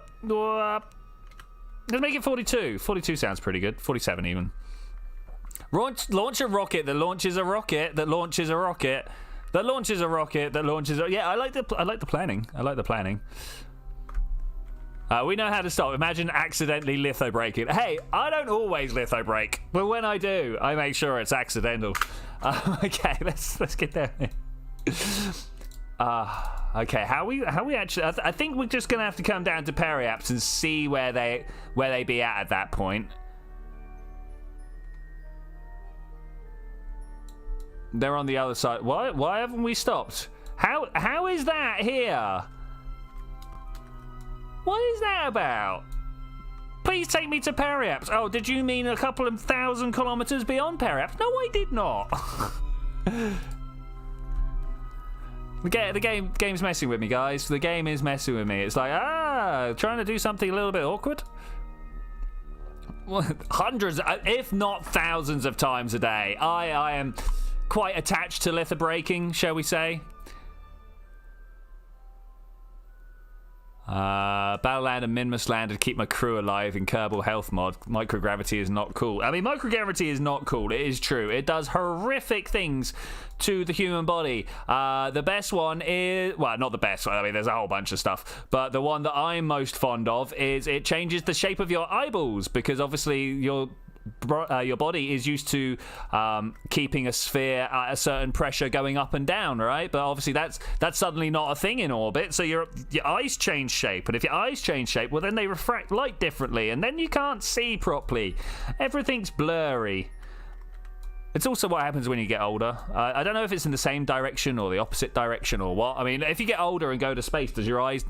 make it 42. 42 sounds pretty good. 47 even. Launch a rocket that launches a rocket that launches a rocket. That launches a rocket. That launches a... Yeah, I like the planning. I like the planning. We know how to stop. Imagine accidentally litho braking. Hey, I don't always litho brake, but when I do, I make sure it's accidental. Okay, let's get there. Okay, how we actually? I think we're just gonna have to come down to Periaps and see where they be at that point. They're on the other side. Why haven't we stopped? How is that here? What is that about? Please take me to Periaps. Oh, did you mean a couple of 1,000 kilometers beyond Periaps? No, I did not. The game's messing with me, guys. The game is messing with me. It's like, trying to do something a little bit awkward. Hundreds, if not thousands of times a day. I am quite attached to litho braking, shall we say. Battleland and Minmus land to keep my crew alive in Kerbal Health mod. Microgravity is not cool. I mean, microgravity is not cool. It is true. It does horrific things to the human body. The best one is... Well, not the best. I mean, there's a whole bunch of stuff. But the one that I'm most fond of is it changes the shape of your eyeballs because obviously your body is used to keeping a sphere at a certain pressure going up and down, right? But obviously that's suddenly not a thing in orbit, so your eyes change shape, and if your eyes change shape, well, then they refract light differently, and then you can't see properly. Everything's blurry. It's also what happens when you get older. I don't know if it's in the same direction or the opposite direction or what. I mean, if you get older and go to space, do your eyes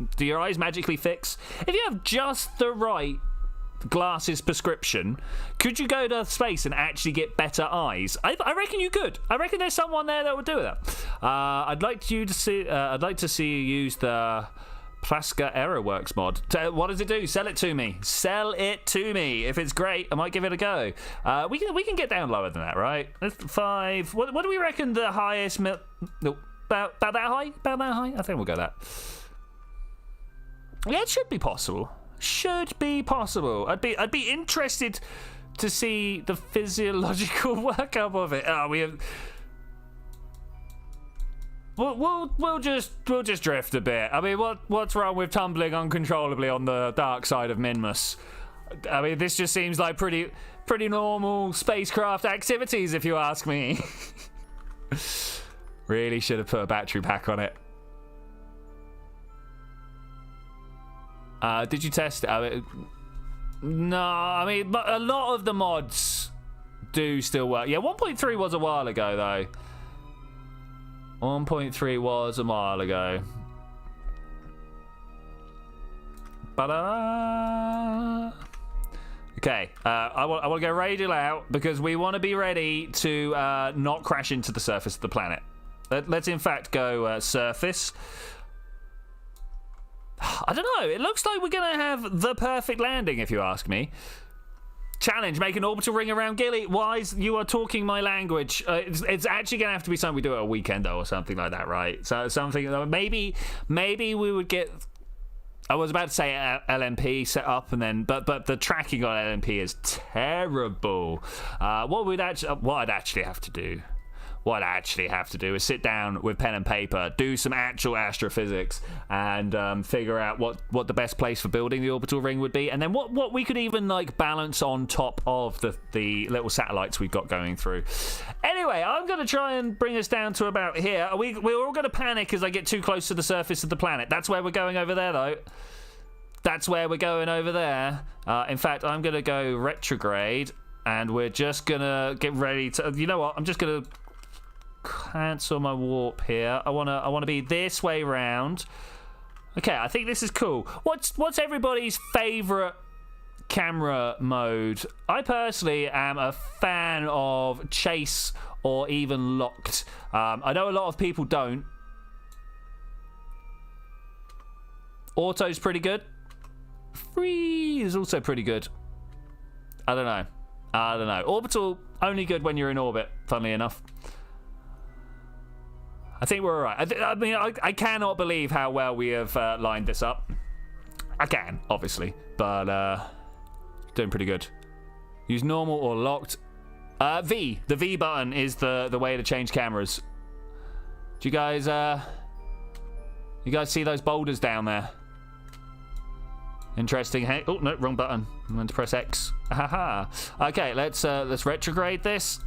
magically fix? If you have just the right glasses prescription, could you go to space and actually get better eyes? I reckon you could. I reckon there's someone there that would do that. I'd like to see you use the Plaska Aeroworks mod. What does it do? Sell it to me. Sell it to me. If it's great, I might give it a go. We can get down lower than that, right? 5. What do we reckon the highest? No, about that high? About that high? I think we'll go that. Yeah, it should be possible. Should be possible. I'd be interested to see the physiological workup of it. Oh, we have. We'll just drift a bit. I mean, what's wrong with tumbling uncontrollably on the dark side of Minmus? I mean, this just seems like pretty normal spacecraft activities, if you ask me. Really should have put a battery pack on it. Did you test it? No, I mean, a lot of the mods do still work. Yeah, 1.3 was a while ago, though. 1.3 was a while ago. Okay, I want to go radial out because we want to be ready to not crash into the surface of the planet. Let's in fact go surface. I don't know. It looks like we're going to have the perfect landing, if you ask me. Challenge, make an orbital ring around Gilly. Wise, you are talking my language. It's actually going to have to be something we do at a weekend, though, or something like that, right? So something, maybe we would get... I was about to say LMP set up, and then, but the tracking on LMP is terrible. What I'd actually have to do is sit down with pen and paper, do some actual astrophysics, and figure out what the best place for building the orbital ring would be, and then what we could even like balance on top of the little satellites we've got going through. Anyway, I'm going to try and bring us down to about here. We're all going to panic as I get too close to the surface of the planet. That's where we're going over there, though. That's where we're going over there. In fact, I'm going to go retrograde, and we're just going to get ready to... You know what? I'm just going to cancel my warp here. I want to be this way round. Okay, I think this is cool. What's everybody's favorite camera mode? I personally am a fan of chase or even locked. I know a lot of people don't. Auto's pretty good. Free is also pretty good. I don't know. Orbital only good when you're in orbit, funnily enough. I think we're all right. I cannot believe how well we have lined this up. I can, obviously, but doing pretty good. Use normal or locked. V. The V button is the way to change cameras. Do you guys see those boulders down there? Interesting. Hey, oh no, wrong button. I'm going to press X. Haha. Okay, let's retrograde this.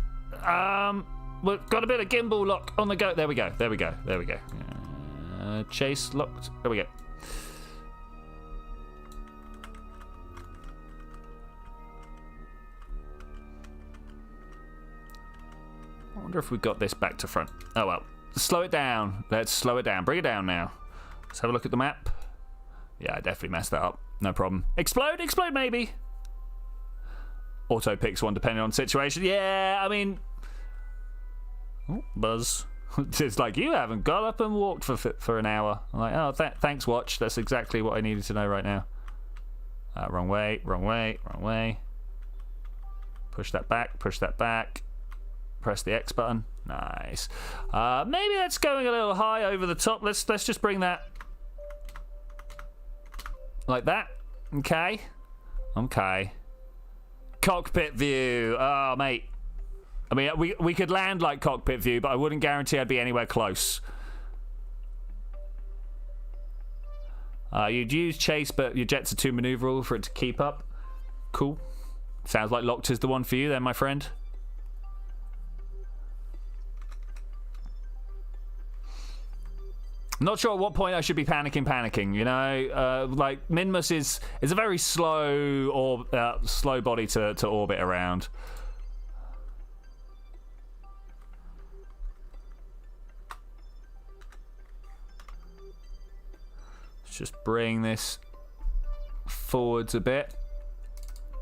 We've got a bit of gimbal lock on the go. There we go. Chase locked. There we go. I wonder if we've got this back to front. Oh well. Slow it down. Let's slow it down. Bring it down now. Let's have a look at the map. Yeah, I definitely messed that up. No problem. Explode maybe. Auto picks one depending on situation. Yeah, I mean... Oh, buzz. It's like, you haven't got up and walked for an hour. I'm like, oh, thanks, watch. That's exactly what I needed to know right now. Wrong way. Push that back. Press the X button. Nice. Maybe that's going a little high over the top. Let's just bring that like that. Okay. Cockpit view. Oh, mate. I mean, we could land like cockpit view, but I wouldn't guarantee I'd be anywhere close. You'd use chase, but your jets are too maneuverable for it to keep up. Cool. Sounds like locked is the one for you then, my friend. Not sure at what point I should be panicking, you know? Like, Minmus is a very slow slow body to orbit around. Just bring this forwards a bit.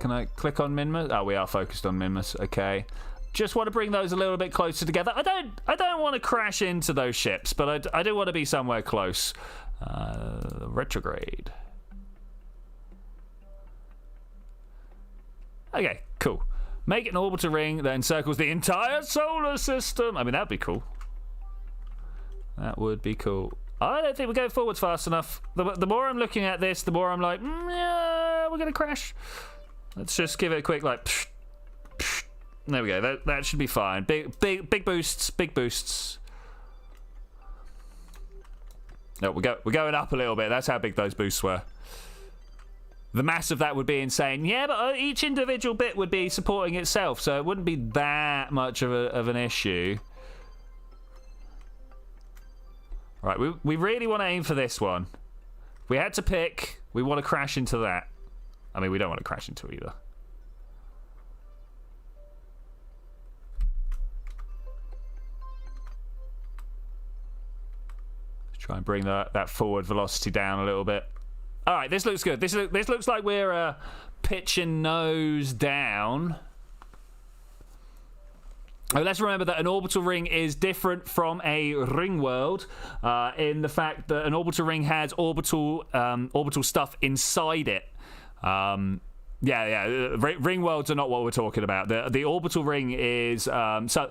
Can I click on Minmus? Oh, we are focused on Minmus. Okay. Just want to bring those a little bit closer together. I don't want to crash into those ships, but I do want to be somewhere close. Retrograde. Okay, cool. Make an orbital ring that encircles the entire solar system. I mean, that'd be cool. That would be cool. I don't think we're going forwards fast enough. The more I'm looking at this, the more I'm like, yeah, we're going to crash. Let's just give it a quick, like, psh, psh. There we go. That should be fine. Big boosts. Big boosts. No, we're going up a little bit. That's how big those boosts were. The mass of that would be insane. Yeah, but each individual bit would be supporting itself, so it wouldn't be that much of an issue. Right, we really want to aim for this one. If we had to pick, we want to crash into that. I mean, we don't want to crash into either. Let's try and bring that forward velocity down a little bit. All right, this looks good. This looks like we're pitching nose down. Oh, let's remember that an orbital ring is different from a ring world in the fact that an orbital ring has orbital stuff inside it. Ring worlds are not what we're talking about. The orbital ring is so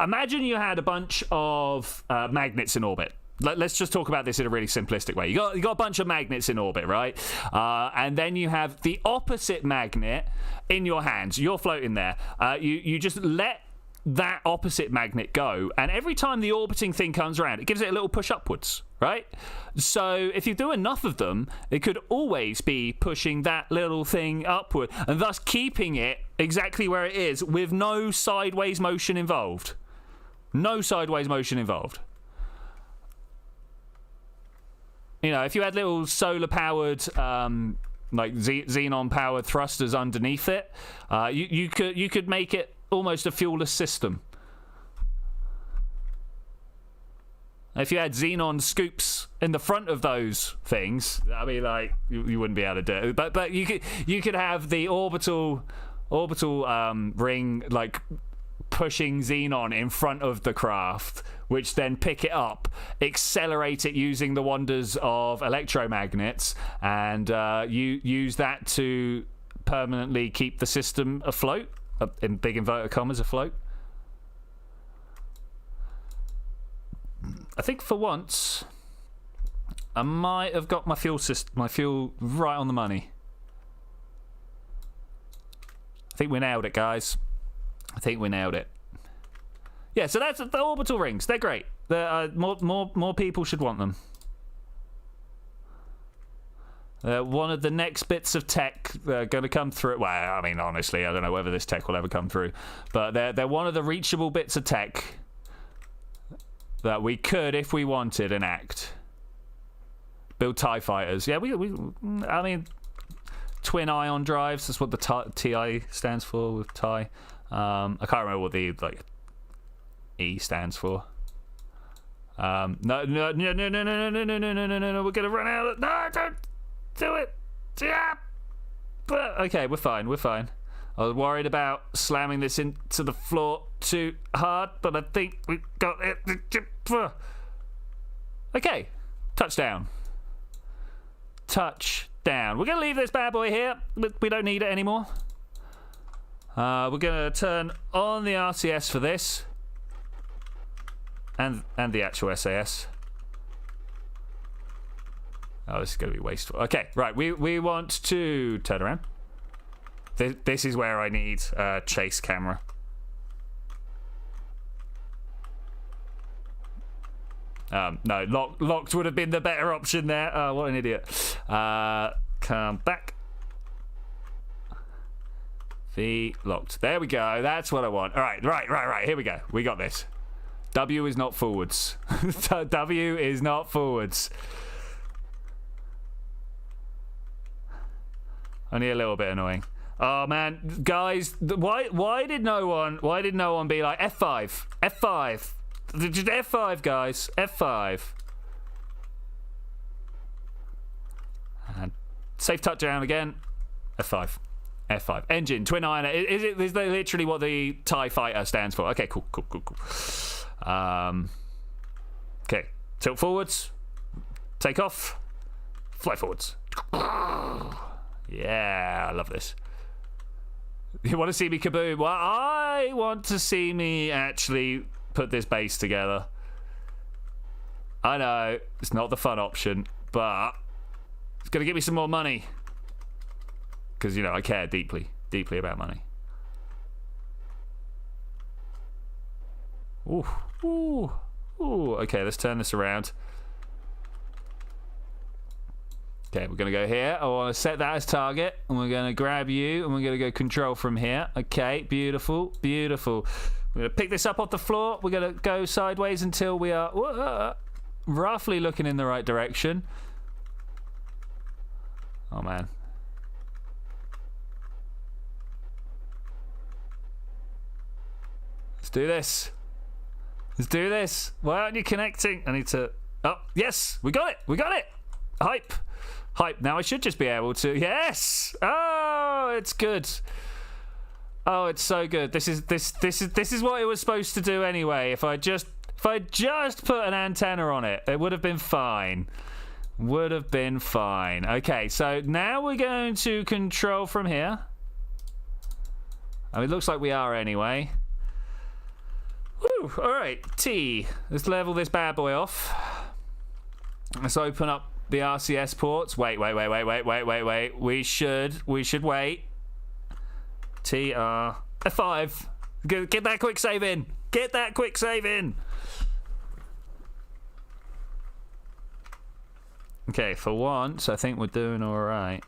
imagine you had a bunch of magnets in orbit. Let's just talk about this in a really simplistic way. You got a bunch of magnets in orbit, right? And then you have the opposite magnet in your hands. You're floating there. You just let that opposite magnet go, and every time the orbiting thing comes around, it gives it a little push upwards, right? So if you do enough of them, it could always be pushing that little thing upward, and thus keeping it exactly where it is with no sideways motion involved. No sideways motion involved. You know, if you had little solar-powered, like xenon-powered thrusters underneath it, you could make it almost a fuelless system. If you had xenon scoops in the front of those things, I mean, like you wouldn't be able to do it. But you could have the orbital ring like pushing xenon in front of the craft, which then pick it up, accelerate it using the wonders of electromagnets, and you use that to permanently keep the system afloat, in big inverted commas, afloat. I think for once I might have got my fuel right on the money. I think we nailed it, guys. I think we nailed it. Yeah, so that's the orbital rings. They're great. More people should want them. One of the next bits of tech going to come through. Well, I mean, honestly, I don't know whether this tech will ever come through, but they're one of the reachable bits of tech that we could, if we wanted, enact. Build TIE fighters. Yeah, I mean, twin ion drives. That's what the TI stands for with TIE. I can't remember what the E stands for. No. We're gonna run out of. No, don't do it. Yeah. But okay, we're fine. I was worried about slamming this into the floor too hard, but I think we got it. Okay, touchdown. We're gonna leave this bad boy here. We don't need it anymore. We're gonna turn on the RCS for this, and the actual SAS. Oh, this is gonna be wasteful. Okay, right. We want to turn around. This is where I need chase camera. No, locked would have been the better option there. Oh, what an idiot. Come back. V locked. There we go. That's what I want. All right. Here we go. We got this. W is not forwards. W is not forwards. Only a little bit annoying. Oh man, guys, why did no one be like F5? Just F5, guys. F5. And safe touchdown again. F5. Engine, twin iron. Is that literally what the TIE fighter stands for? Okay, cool. Okay, tilt forwards. Take off. Fly forwards. Yeah, I love this. You want to see me kaboom? Well, I want to see me actually put this base together. I know, it's not the fun option, but it's going to give me some more money. Because, you know, I care deeply about money. Ooh, ooh, ooh. Okay, let's turn this around. Okay, we're going to go here. I want to set that as target. And we're going to grab you. And we're going to go control from here. Okay, beautiful, beautiful. We're going to pick this up off the floor. We're going to go sideways until we are roughly looking in the right direction. Oh, man. Let's do this. Let's do this. Why aren't you connecting? I need to... Oh, yes, we got it. We got it. Hype. Hype. Now I should just be able to... Yes! Oh, it's good. Oh, it's so good. This is what it was supposed to do anyway. If I just put an antenna on it, it would have been fine. Would have been fine. Okay, so now we're going to control from here. I mean, it looks like we are anyway. Woo! All right, T. Let's level this bad boy off. Let's open up the RCS ports. Wait. We should wait. TR F5. Get that quick save in. Get that quick save in. Okay, for once, I think we're doing all right.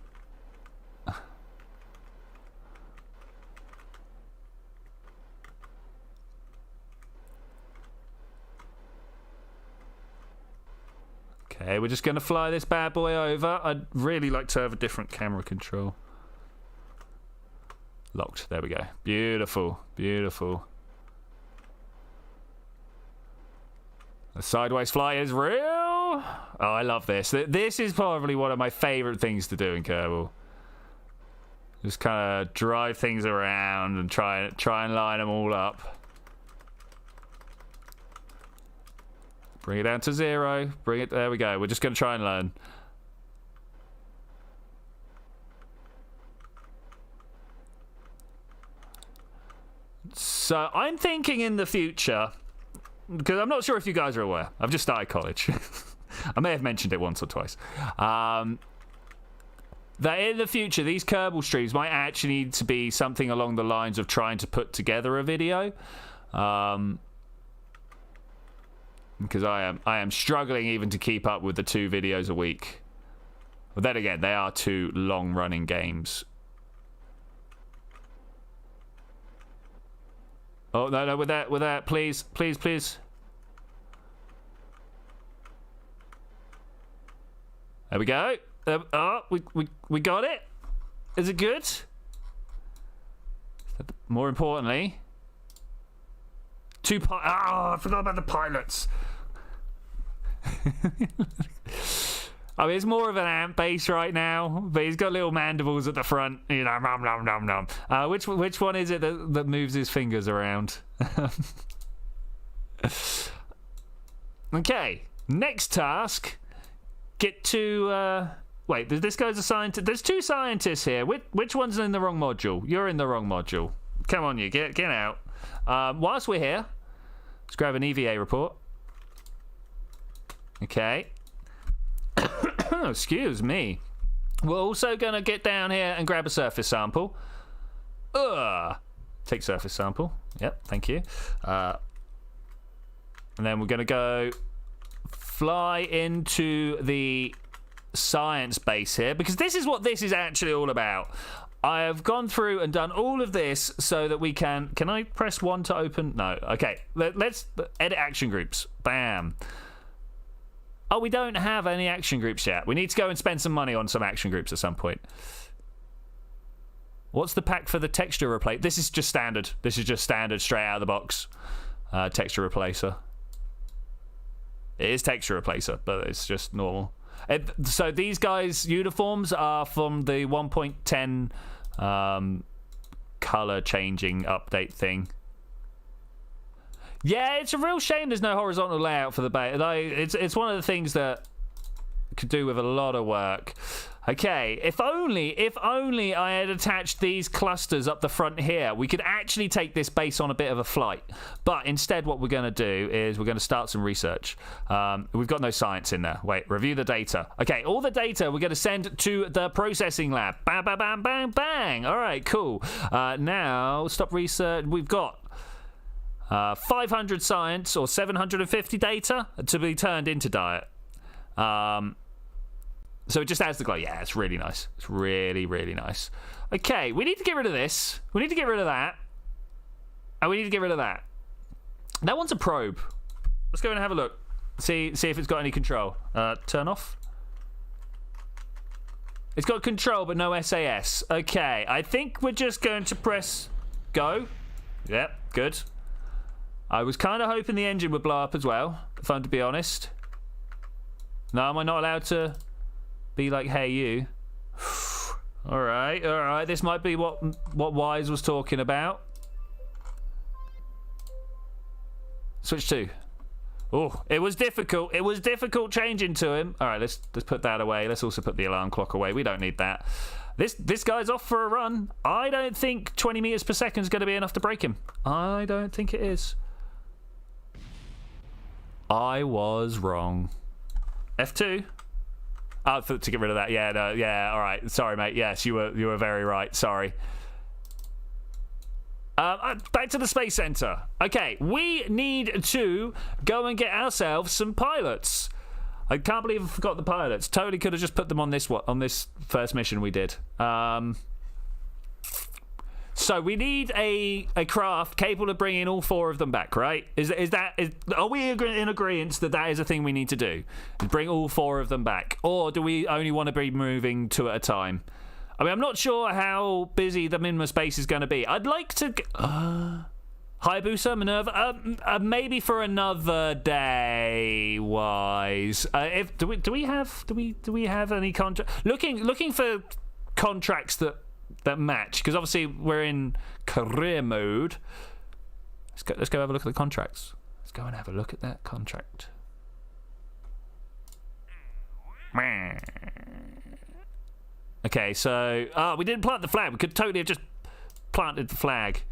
Okay, we're just going to fly this bad boy over. I'd really like to have a different camera control. Locked. There we go. Beautiful. Beautiful. The sideways fly is real. Oh, I love this. This is probably one of my favorite things to do in Kerbal. Just kind of drive things around and try and line them all up. Bring it down to 0. Bring it. There we go. We're just going to try and learn. So I'm thinking in the future, because I'm not sure if you guys are aware. I've just started college. I may have mentioned it once or twice. That in the future, these Kerbal streams might actually need to be something along the lines of trying to put together a video. Because I am struggling even to keep up with the 2 videos a week. But then again, they are 2 long-running games. Oh, no, with that, please. There we go. Oh, we got it. Is it good? More importantly, 2 I forgot about the pilots. I mean, it's more of an ant base right now, but he's got little mandibles at the front. You know, nom nom nom nom. Which one is it that moves his fingers around? Okay, next task. Get to wait. This guy's a scientist. There's 2 scientists here. Which one's in the wrong module? You're in the wrong module. Come on, you get out. Whilst we're here, let's grab an EVA report. Okay. Excuse me. We're also going to get down here and grab a surface sample. Take surface sample. Yep, thank you. And then we're going to go fly into the science base here, because this is what this is actually all about. I have gone through and done all of this so that we can I press 1 to open? No. Okay, let's edit action groups. Bam. Oh, we don't have any action groups yet. We need to go and spend some money on some action groups at some point. What's the pack for the texture replacer? This is just standard. This is just standard, straight out of the box. Texture replacer. It is texture replacer, but it's just normal. So these guys' uniforms are from the 1.10 color changing update thing. Yeah, it's a real shame there's no horizontal layout for the base. Like, it's one of the things that could do with a lot of work. Okay, if only I had attached these clusters up the front here, we could actually take this base on a bit of a flight. But instead, what we're going to do is we're going to start some research. We've got no science in there. Wait, review the data. Okay, all the data we're going to send to the processing lab. Bang, bang, bang, bang, bang. All right, cool. Now, stop research. We've got 500 science or 750 data to be turned into diet. So it just adds the glow. Yeah, it's really nice. It's really, really nice. Okay, we need to get rid of this. We need to get rid of that. And we need to get rid of that. That one's a probe. Let's go and have a look. See if it's got any control. Turn off. It's got control, but no SAS. Okay, I think we're just going to press go. Yep, good. I was kind of hoping the engine would blow up as well, if I'm to be honest. No, am I not allowed to be like, hey, you? All right. This might be what Wise was talking about. Switch to. Oh, it was difficult. It was difficult changing to him. All right, let's put that away. Let's also put the alarm clock away. We don't need that. This guy's off for a run. I don't think 20 meters per second is going to be enough to break him. I don't think it is. I was wrong. F2. Oh, to get rid of that. Yeah, no, yeah. All right. Sorry, mate. Yes, you were very right. Sorry. Back to the Space Center. Okay, we need to go and get ourselves some pilots. I can't believe I forgot the pilots. Totally could have just put them on this first mission we did. So we need a craft capable of bringing all 4 of them back, right? Are we in agreement that is a thing we need to do? Bring all 4 of them back, or do we only want to be moving 2 at a time? I mean, I'm not sure how busy the Minmus base is going to be. I'd like to. Hayabusa, Minerva, maybe for another day. Wise. Do we have any contract? Looking for contracts that match, because obviously we're in career mode. Let's go have a look at the contracts. Let's go and have a look at that contract. Okay, so we didn't plant the flag. We could totally have just planted the flag.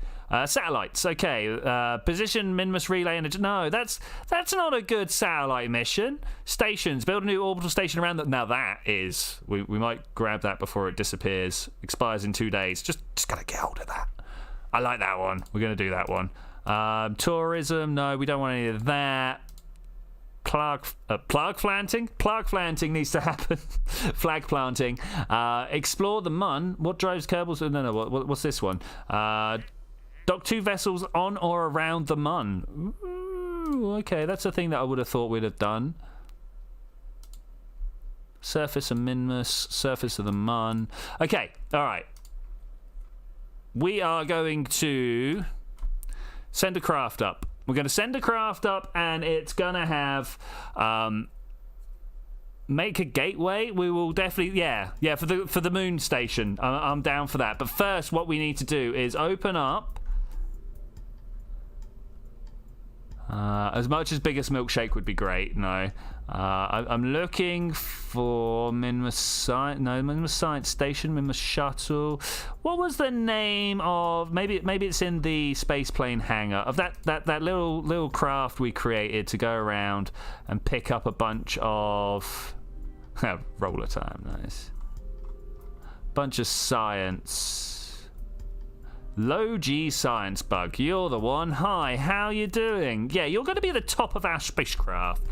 Satellites, okay. Position Minmus relay and no, that's not a good satellite mission. Stations, build a new orbital station around that. Now that is, we might grab that before it disappears. Expires in 2 days. Just gotta get hold of that. I like that one. We're gonna do that one. Tourism, no, we don't want any of that. Plug planting? Plug planting needs to happen. Flag planting. Explore the Mun. What drives Kerbal? No, what's this one? Dock 2 vessels on or around the Mun. Ooh, okay, that's a thing that I would have thought we'd have done. Surface of Minmus, surface of the Mun. Okay, all right. We are going to send a craft up. We're going to send a craft up, and it's going to have make a gateway. We will definitely, yeah, for the moon station. I'm down for that. But first, what we need to do is open up. As much as biggest milkshake would be great. No, I'm looking for Minmus Science Station, Minmus Shuttle. What was the name of? Maybe it's in the space plane hangar of that little craft we created to go around and pick up a bunch of roller time. Nice. Bunch of science. Low G science bug, you're the one. Hi, how you doing? Yeah, you're going to be the top of our spacecraft.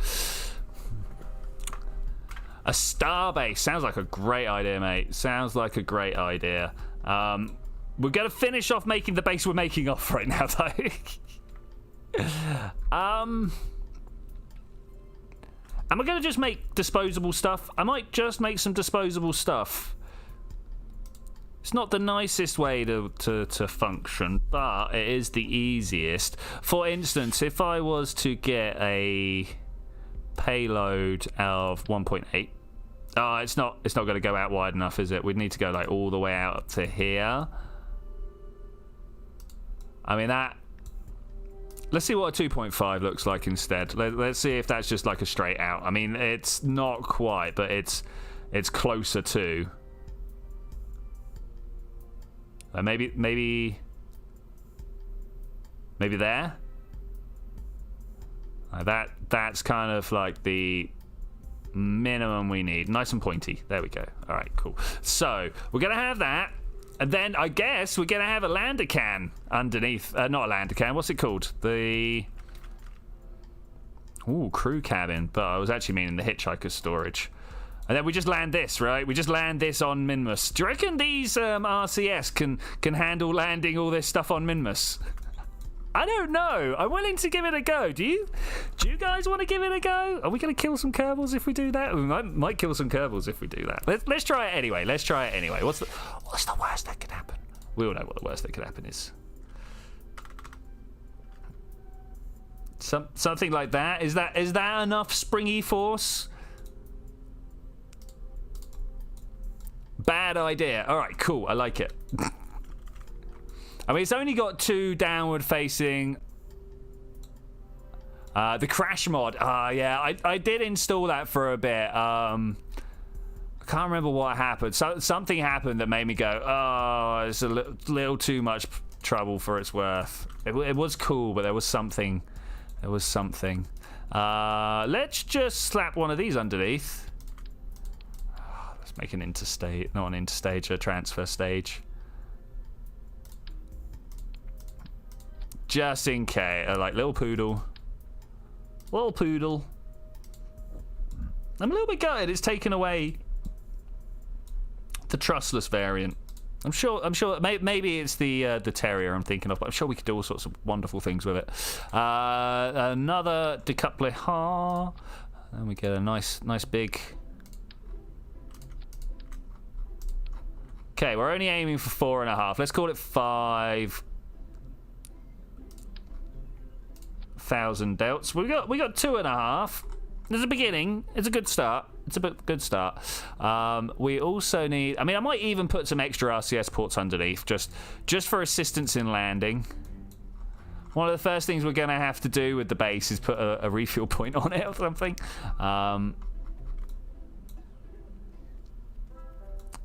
A starbase sounds like a great idea, mate. Sounds like a great idea. We're going to finish off making the base we're making off right now, though. Am I going to just make disposable stuff? I might just make some disposable stuff. It's not the nicest way to function, but it is the easiest. For instance, if I was to get a payload of 1.8, it's not going to go out wide enough, is it? We'd need to go like all the way out to here. I mean, that Let's see what a 2.5 looks like instead. Let's see if that's just like a straight out. I mean, it's not quite, but it's closer to. Maybe there. That's kind of like the minimum we need. Nice and pointy. There we go. All right, cool. So we're gonna have that. And then I guess we're going to have a lander can underneath. Not a lander can. What's it called? The... Ooh, crew cabin. But I was actually meaning the hitchhiker's storage. And then we just land this, right? We just land this on Minmus. Do you reckon these RCS can handle landing all this stuff on Minmus? I don't know. I'm willing to give it a go. Do you guys want to give it a go? Are we going to kill some Kerbals if we do that? We might kill some Kerbals if we do that. Let's try it anyway. Let's try it anyway. What's the worst that could happen? We all know what the worst that could happen is. Something like that. Is that enough springy force? Bad idea. All right, cool. I like it. I mean, it's only got 2 downward facing. The crash mod. Yeah, I did install that for a bit. I can't remember what happened. Something happened that made me go, oh, it's a little too much trouble for its worth. It was cool, but there was something. Let's just slap one of these underneath. Let's make an interstate, not an interstage, a transfer stage. Just in case, like little poodle. I'm a little bit gutted it's taken away the trustless variant. I'm sure. Maybe it's the terrier I'm thinking of, but I'm sure we could do all sorts of wonderful things with it. Another decoupler, and we get a nice big. Okay, we're only aiming for 4.5. Let's call it 5,000 delts. We got 2.5. There's a beginning. It's a good start. We also need. I mean, I might even put some extra RCS ports underneath, just for assistance in landing. One of the first things we're going to have to do with the base is put a refuel point on it or something.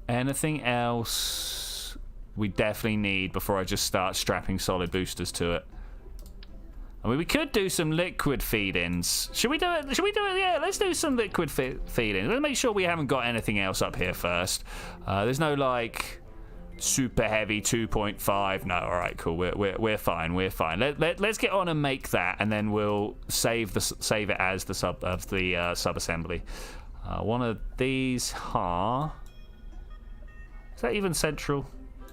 Anything else we definitely need before I just start strapping solid boosters to it? I mean, we could do some liquid feed-ins. Should we do it? Yeah, let's do some liquid feed-ins. Let's make sure we haven't got anything else up here first. There's no, like, super heavy 2.5. No, all right, cool. We're fine. Let's get on and make that, and then we'll save it as the sub-assembly. One of these, Is that even central?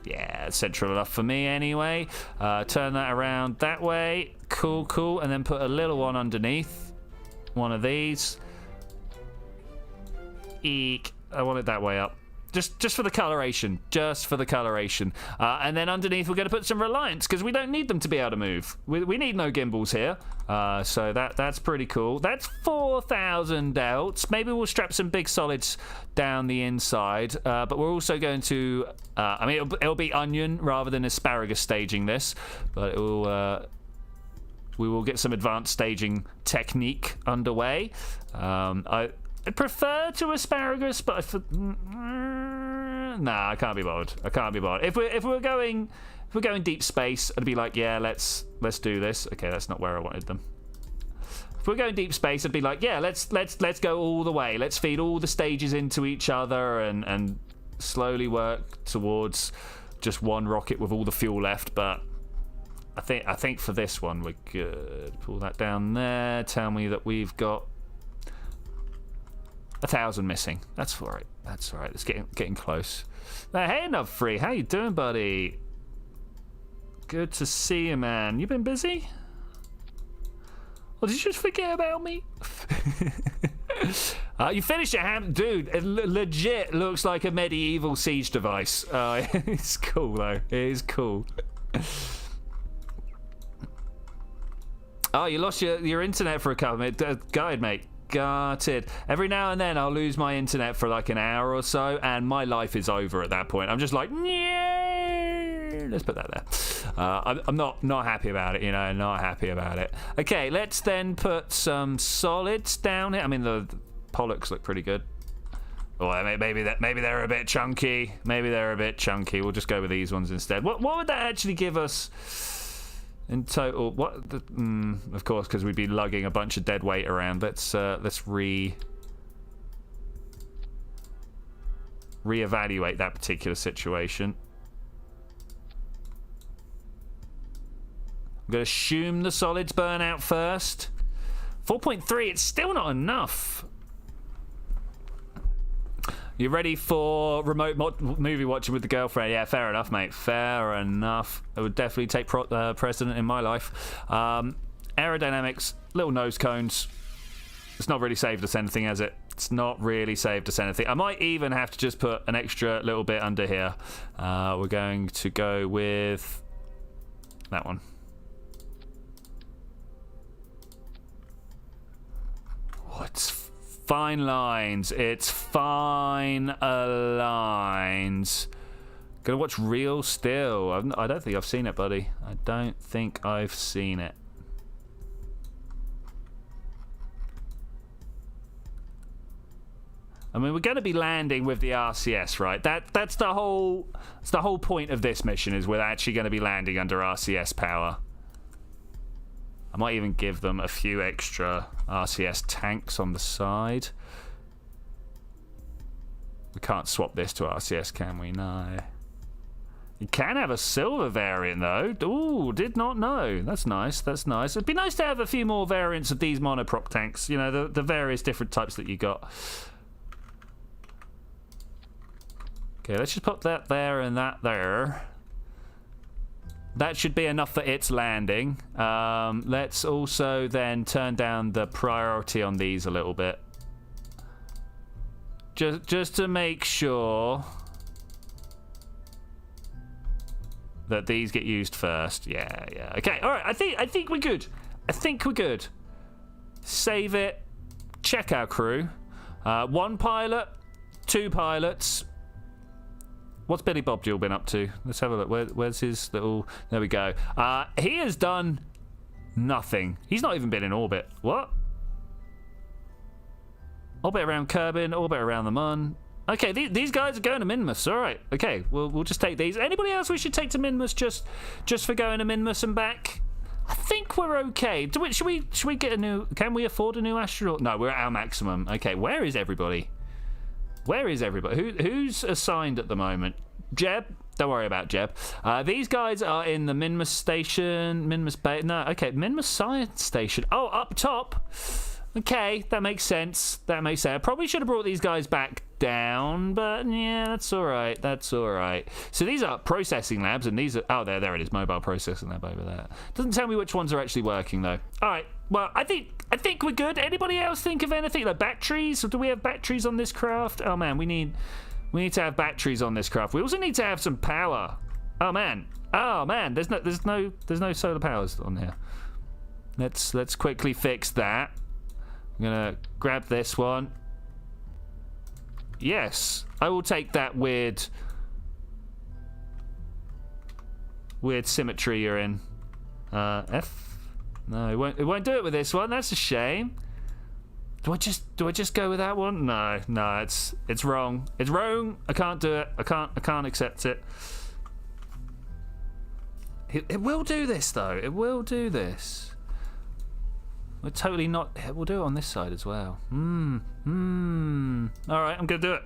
Yeah, it's central enough for me anyway. Turn that around that way. Cool. And then put a little one underneath. One of these. Eek. I want it that way up. Just for the coloration. And then underneath we're going to put some reliance because we don't need them to be able to move. We need no gimbals here. So that's pretty cool. That's 4,000 delts. Maybe we'll strap some big solids down the inside. But we're also going to... I mean, it'll be onion rather than asparagus staging this. But it will... we will get some advanced staging technique underway. I prefer to asparagus, but nah, I can't be bothered. If we're going deep space, I'd be like, yeah, let's do this. Okay, that's not where I wanted them. If we're going deep space, I'd be like, yeah, let's go all the way. Let's feed all the stages into each other and slowly work towards just one rocket with all the fuel left. But I think for this one we're good. Pull that down there. Tell me that we've got 1,000 missing. That's all right. It's getting close. Hey, Nub Free, how you doing, buddy? Good to see you, man. You been busy? Or did you just forget about me? You finished your ham, dude. It legit looks like a medieval siege device. It's cool though. It is cool. Oh, you lost your internet for a couple of minutes. Guide, mate. Gutted. Every now and then I'll lose my internet for like an hour or so, and my life is over at that point. I'm just like, yeah. Let's put that there. I'm not happy about it, you know, not happy about it. Okay, let's then put some solids down here. I mean, the pollux look pretty good. Oh, maybe they're a bit chunky. Maybe they're a bit chunky. We'll just go with these ones instead. What would that actually give us in total? Of course, because we'd be lugging a bunch of dead weight around. Let's reevaluate that particular situation. I'm going to assume the solids burn out first. 4.3, it's still not enough. You ready for remote movie watching with the girlfriend? Yeah, fair enough, mate. Fair enough. It would definitely take precedent in my life. Aerodynamics, little nose cones. It's not really saved us anything, has it? It's not really saved us anything. I might even have to just put an extra little bit under here. We're going to go with that one. Oh, it's fine lines. It's fine lines. Gonna watch Real Still. I don't think I've seen it, buddy. I don't think I've seen it. I mean, we're going to be landing with the RCS, right? That's the whole point of this mission, is we're actually going to be landing under RCS power. I might even give them a few extra RCS tanks on the side. We can't swap this to RCS, can we? No. You can have a silver variant, though. Ooh, did not know. That's nice. That's nice. It'd be nice to have a few more variants of these monoprop tanks. You know, the various different types that you got. Okay, let's just put that there and that there. That should be enough for its landing. Let's also then turn down the priority on these a little bit. Just to make sure that these get used first. Yeah. Okay, all right. I think we're good. I think we're good. Save it. Check our crew. 1 pilot, 2 pilots. What's Billy Bob Jewel been up to? Let's have a look. Where's his little... There we go. He has done nothing. He's not even been in orbit. What? Orbit around Kerbin, orbit around the Mun. Okay, these guys are going to Minmus. All right. Okay, we'll just take these. Anybody else we should take to Minmus just for going to Minmus and back? I think we're okay. Should we get a new... Can we afford a new astronaut? No, we're at our maximum. Okay, where is everybody? Where is everybody? Who's assigned at the moment? Jeb? Don't worry about Jeb. These guys are in the Minmus station. Minmus Bay. No, okay. Minmus Science Station. Oh, up top. Okay, that makes sense. That makes sense. I probably should have brought these guys back down, but yeah, that's all right. That's all right. So these are processing labs, and these are... Oh, there it is. Mobile processing lab over there. Doesn't tell me which ones are actually working, though. All right. Well, I think we're good. Anybody else think of anything? Like batteries? Or do we have batteries on this craft? Oh, man, we need to have batteries on this craft. We also need to have some power. Oh, man. There's no solar powers on here. Let's quickly fix that. I'm gonna grab this one. Yes, I will take that weird symmetry you're in. F? No, it won't do it with this one. That's a shame. Do I just go with that one? No, it's wrong. It's wrong. I can't do it. I can't accept it. It will do this though. It will do this. We're totally not... We'll do it on this side as well. All right, I'm going to do it.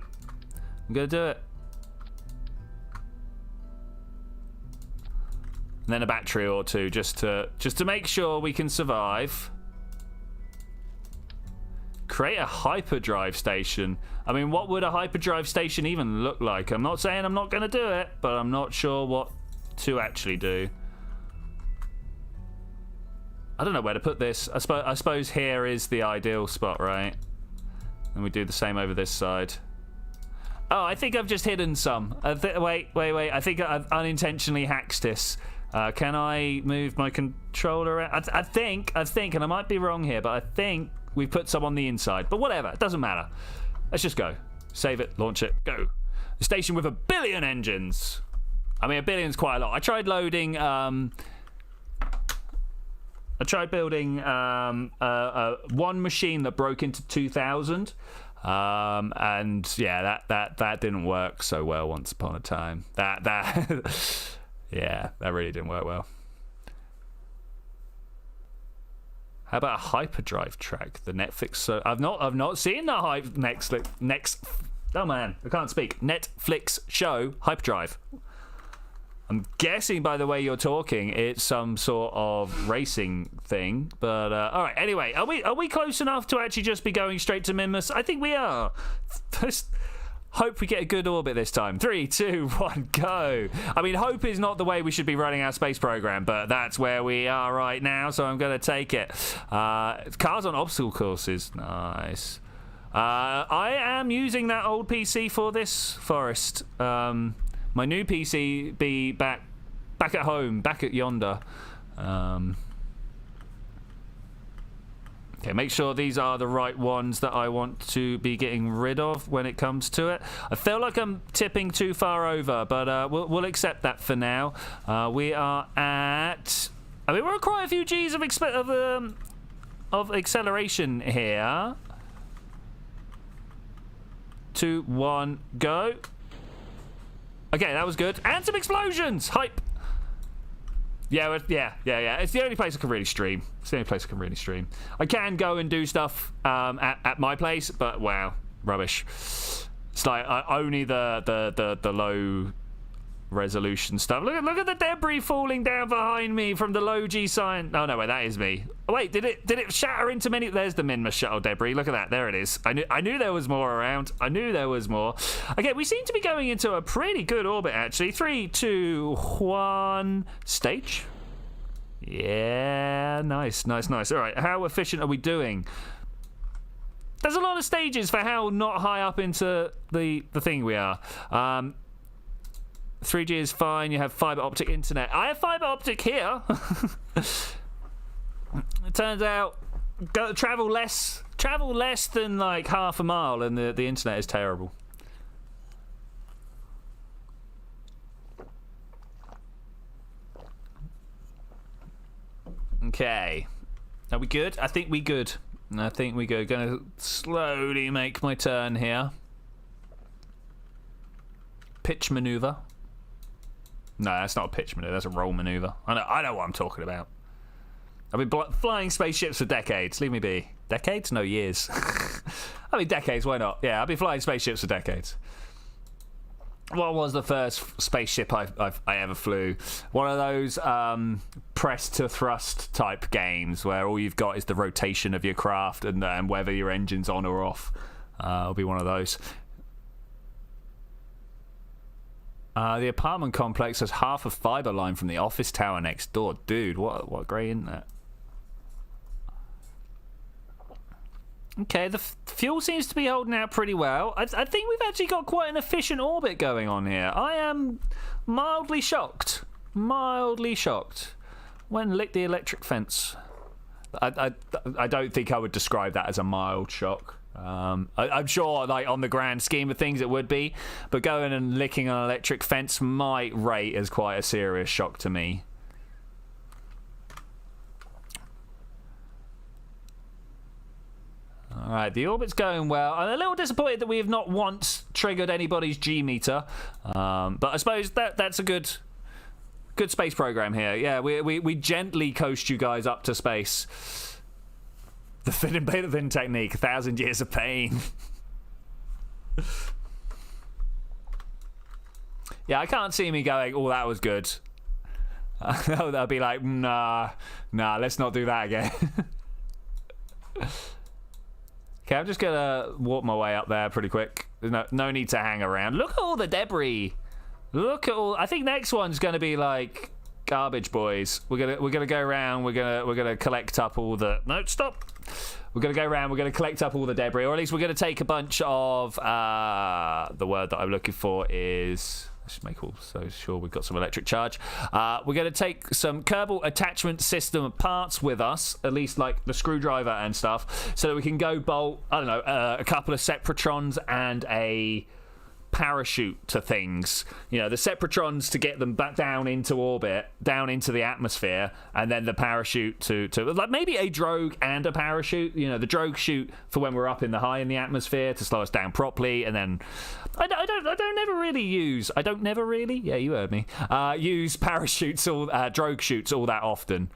I'm going to do it. And then a battery or two just to make sure we can survive. Create a hyperdrive station. I mean, what would a hyperdrive station even look like? I'm not saying I'm not going to do it, but I'm not sure what to actually do. I don't know where to put this. I suppose here is the ideal spot, right? And we do the same over this side. Oh, I think I've just hidden some. Wait. I think I've unintentionally hacked this. Can I move my controller around? I think, and I might be wrong here, but I think we put some on the inside. But whatever, it doesn't matter. Let's just go. Save it, launch it, go. The station with 1 billion engines. I mean, 1 billion's quite a lot. I tried loading. I tried building one machine that broke into 2,000. And yeah, that didn't work so well once upon a time. That yeah, that really didn't work well. How about a hyperdrive track? The Netflix. So I've not seen the next. Oh man, I can't speak. Netflix show Hyperdrive. I'm guessing by the way you're talking, it's some sort of racing thing. But all right. Anyway, are we close enough to actually just be going straight to Minmus? I think we are. Just hope we get a good orbit this time. 3, 2, 1, go. I mean, hope is not the way we should be running our space program, but that's where we are right now. So I'm going to take it. Cars on obstacle courses. Nice. I am using that old PC for this, Forest. My new PC be back at home, back at yonder. Okay, make sure these are the right ones that I want to be getting rid of when it comes to it. I feel like I'm tipping too far over, but we'll accept that for now. We are at... I mean, we're at quite a few G's of acceleration here. 2, 1, go. Okay, that was good. And some explosions! Hype! Yeah. It's the only place I can really stream. I can go and do stuff at my place, but wow, rubbish. It's like only the low resolution stuff. Look at the debris falling down behind me from the low G sign. Oh no, wait, that is me. Oh, wait, did it shatter into many? There's the Minmus shuttle debris. Look at that. There it is. I knew there was more around. I knew there was more. Okay, we seem to be going into a pretty good orbit actually. 3, 2, 1, stage. Yeah, nice. All right, how efficient are we doing? There's a lot of stages for how not high up into the thing we are. 3G is fine. You have fiber optic internet. I have fiber optic here. It turns out, travel less than like half a mile, and the internet is terrible. Okay, are we good? I think we good. Gonna slowly make my turn here. Pitch maneuver. No, that's not a pitch maneuver. That's a roll maneuver. I know what I'm talking about. I've been flying spaceships for decades. Leave me be. Decades? No, years. I mean, decades. Why not? Yeah, I've been flying spaceships for decades. What was the first spaceship I ever flew? One of those press to thrust type games where all you've got is the rotation of your craft and whether your engine's on or off. It'll be one of those. The apartment complex has half a fiber line from the office tower next door. Dude, what great internet. Okay, the fuel seems to be holding out pretty well. I think we've actually got quite an efficient orbit going on here. I am mildly shocked. When lick the electric fence. I don't think I would describe that as a mild shock. I'm sure, like, on the grand scheme of things it would be, but going and licking an electric fence might rate as quite a serious shock to me. Alright, the orbit's going well. I'm a little disappointed that we have not once triggered anybody's G meter, but I suppose that's a good space program here. Yeah, we gently coast you guys up to space. The thin and thin technique, 1,000 years of pain. Yeah, I can't see me going, oh, that was good. They'll be like, nah, let's not do that again. Okay, I'm just gonna walk my way up there pretty quick. There's no need to hang around. Look at all the debris. Look at all. I think next one's gonna be like garbage boys. We're gonna go around. We're gonna collect up all the. No, stop. We're gonna go around. We're gonna collect up all the debris, or at least we're gonna take a bunch of. The word that I'm looking for is. Let's just make all so sure we've got some electric charge. We're going to take some Kerbal attachment system parts with us, at least like the screwdriver and stuff, so that we can go bolt, I don't know, a couple of Separatrons and a parachute to things. You know, the Separatrons to get them back down into orbit, down into the atmosphere, and then the parachute to like maybe a drogue and a parachute. You know, the drogue chute for when we're up in the atmosphere to slow us down properly, and then I don't never really yeah, you heard me, use parachutes or drogue chutes all that often.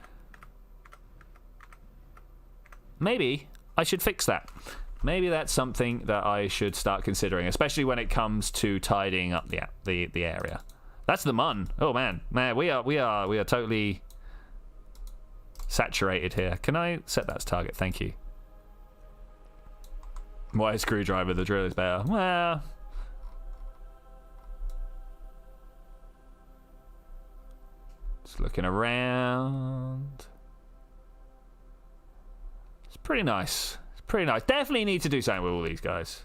Maybe I should fix that. Maybe that's something that I should start considering, especially when it comes to tidying up the area. That's the mun. Oh man, we are totally saturated here. Can I set that as target? Thank you. Why a screwdriver? The drill is better. Well, just looking around. It's pretty nice. Pretty nice. Definitely need to do something with all these guys.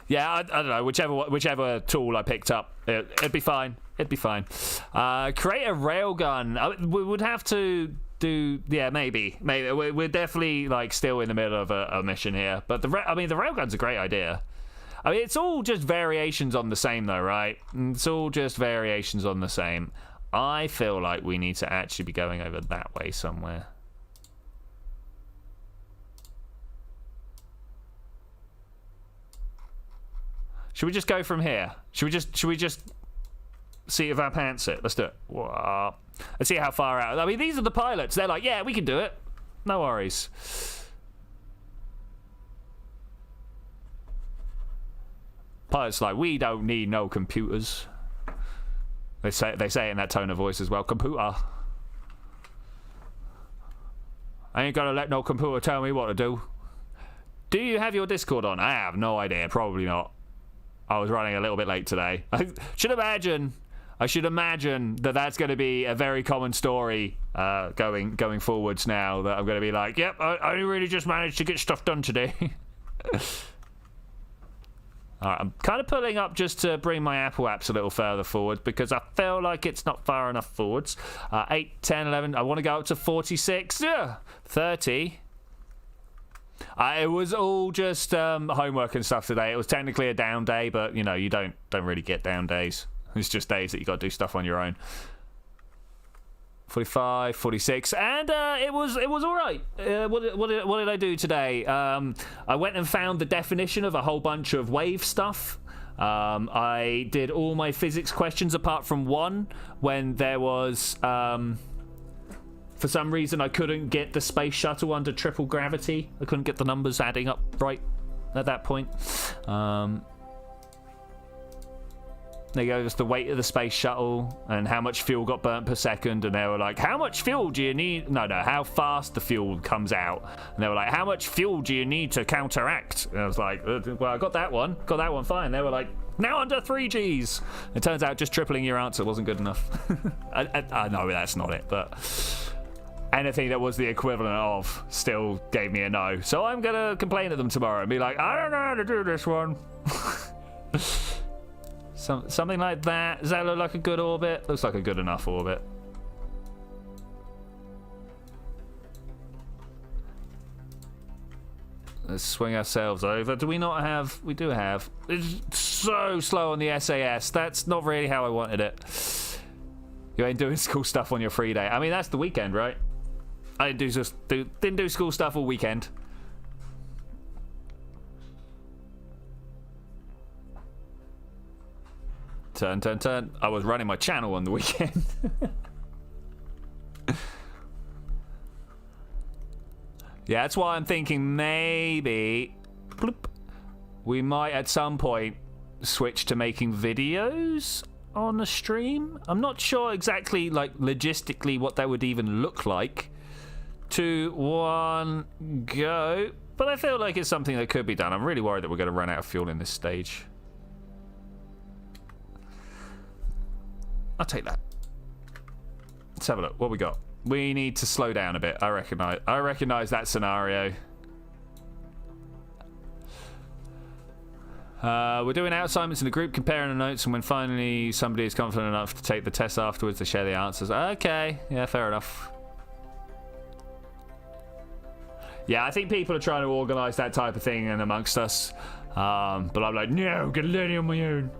Yeah, I don't know. Whichever tool I picked up, it'd be fine. It'd be fine. Create a railgun. We would have to do. Yeah, maybe. We're definitely like still in the middle of a mission here. But the railgun's a great idea. I mean, it's all just variations on the same, though, right? It's all just variations on the same. I feel like we need to actually be going over that way somewhere. Should we just go from here? Should we just see if our pants it? Let's do it. Whoa. Let's see how far out. I mean, these are the pilots. They're like, yeah, we can do it. No worries. Pilots like, we don't need no computers. They say it in that tone of voice as well. Computer. I ain't gonna let no computer tell me what to do. Do you have your Discord on? I have no idea. Probably not. I was running a little bit late today. I should imagine that that's going to be a very common story going forwards now. That I'm going to be like, yep, I really just managed to get stuff done today. Alright, I'm kind of pulling up just to bring my Apple apps a little further forward because I feel like it's not far enough forwards. 8, 10, 11. I want to go up to 46. 30. It was all just homework and stuff today. It was technically a down day, but you know, you don't really get down days. It's just days that you got to do stuff on your own. 45, 46, and it was all right. What did I do today? I went and found the definition of a whole bunch of wave stuff. I did all my physics questions apart from one when there was for some reason I couldn't get the space shuttle under triple gravity. I couldn't get the numbers adding up right at that point. They gave us the weight of the space shuttle and how much fuel got burnt per second, and they were like, how much fuel do you need? No, how fast the fuel comes out. And they were like, how much fuel do you need to counteract? And I was like, well, I got that one fine. They were like, now under 3 Gs. It turns out just tripling your answer wasn't good enough. I know that's not it, but anything that was the equivalent of still gave me a no. So I'm gonna complain to them tomorrow and be like, I don't know how to do this one. Something like that. Does that look like a good orbit? Looks like a good enough orbit. Let's swing ourselves over. Do we not have? We do have. It's so slow on the SAS. That's not really how I wanted it. You ain't doing school stuff on your free day. I mean, that's the weekend, right? I didn't do school stuff all weekend. Turn. I was running my channel on the weekend. Yeah, that's why I'm thinking maybe bloop, we might at some point switch to making videos on the stream. I'm not sure exactly, like, logistically what that would even look like. 2, 1, go. But I feel like it's something that could be done. I'm really worried that we're going to run out of fuel in this stage. I'll take that. Let's have a look. What we got? We need to slow down a bit. I recognize that scenario. We're doing assignments in the group, comparing the notes, and when finally somebody is confident enough to take the test afterwards, they share the answers. Okay, yeah, fair enough. Yeah, I think people are trying to organise that type of thing in amongst us. But I'm like, no, I'm gonna learn it on my own.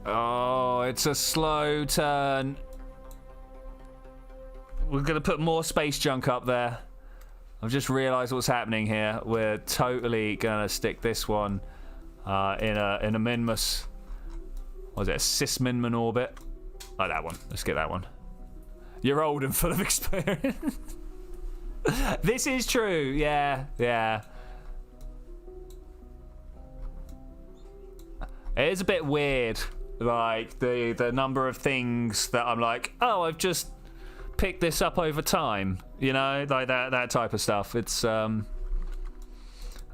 Oh, it's a slow turn. We're gonna put more space junk up there. I've just realised what's happening here. We're totally gonna stick this one in a Minmus. What is it? A cis-Minman orbit? Oh, that one. Let's get that one. You're old and full of experience. This is true. Yeah, yeah. It is a bit weird, like the number of things that I'm like, oh, I've just picked this up over time, you know, like that type of stuff. It's and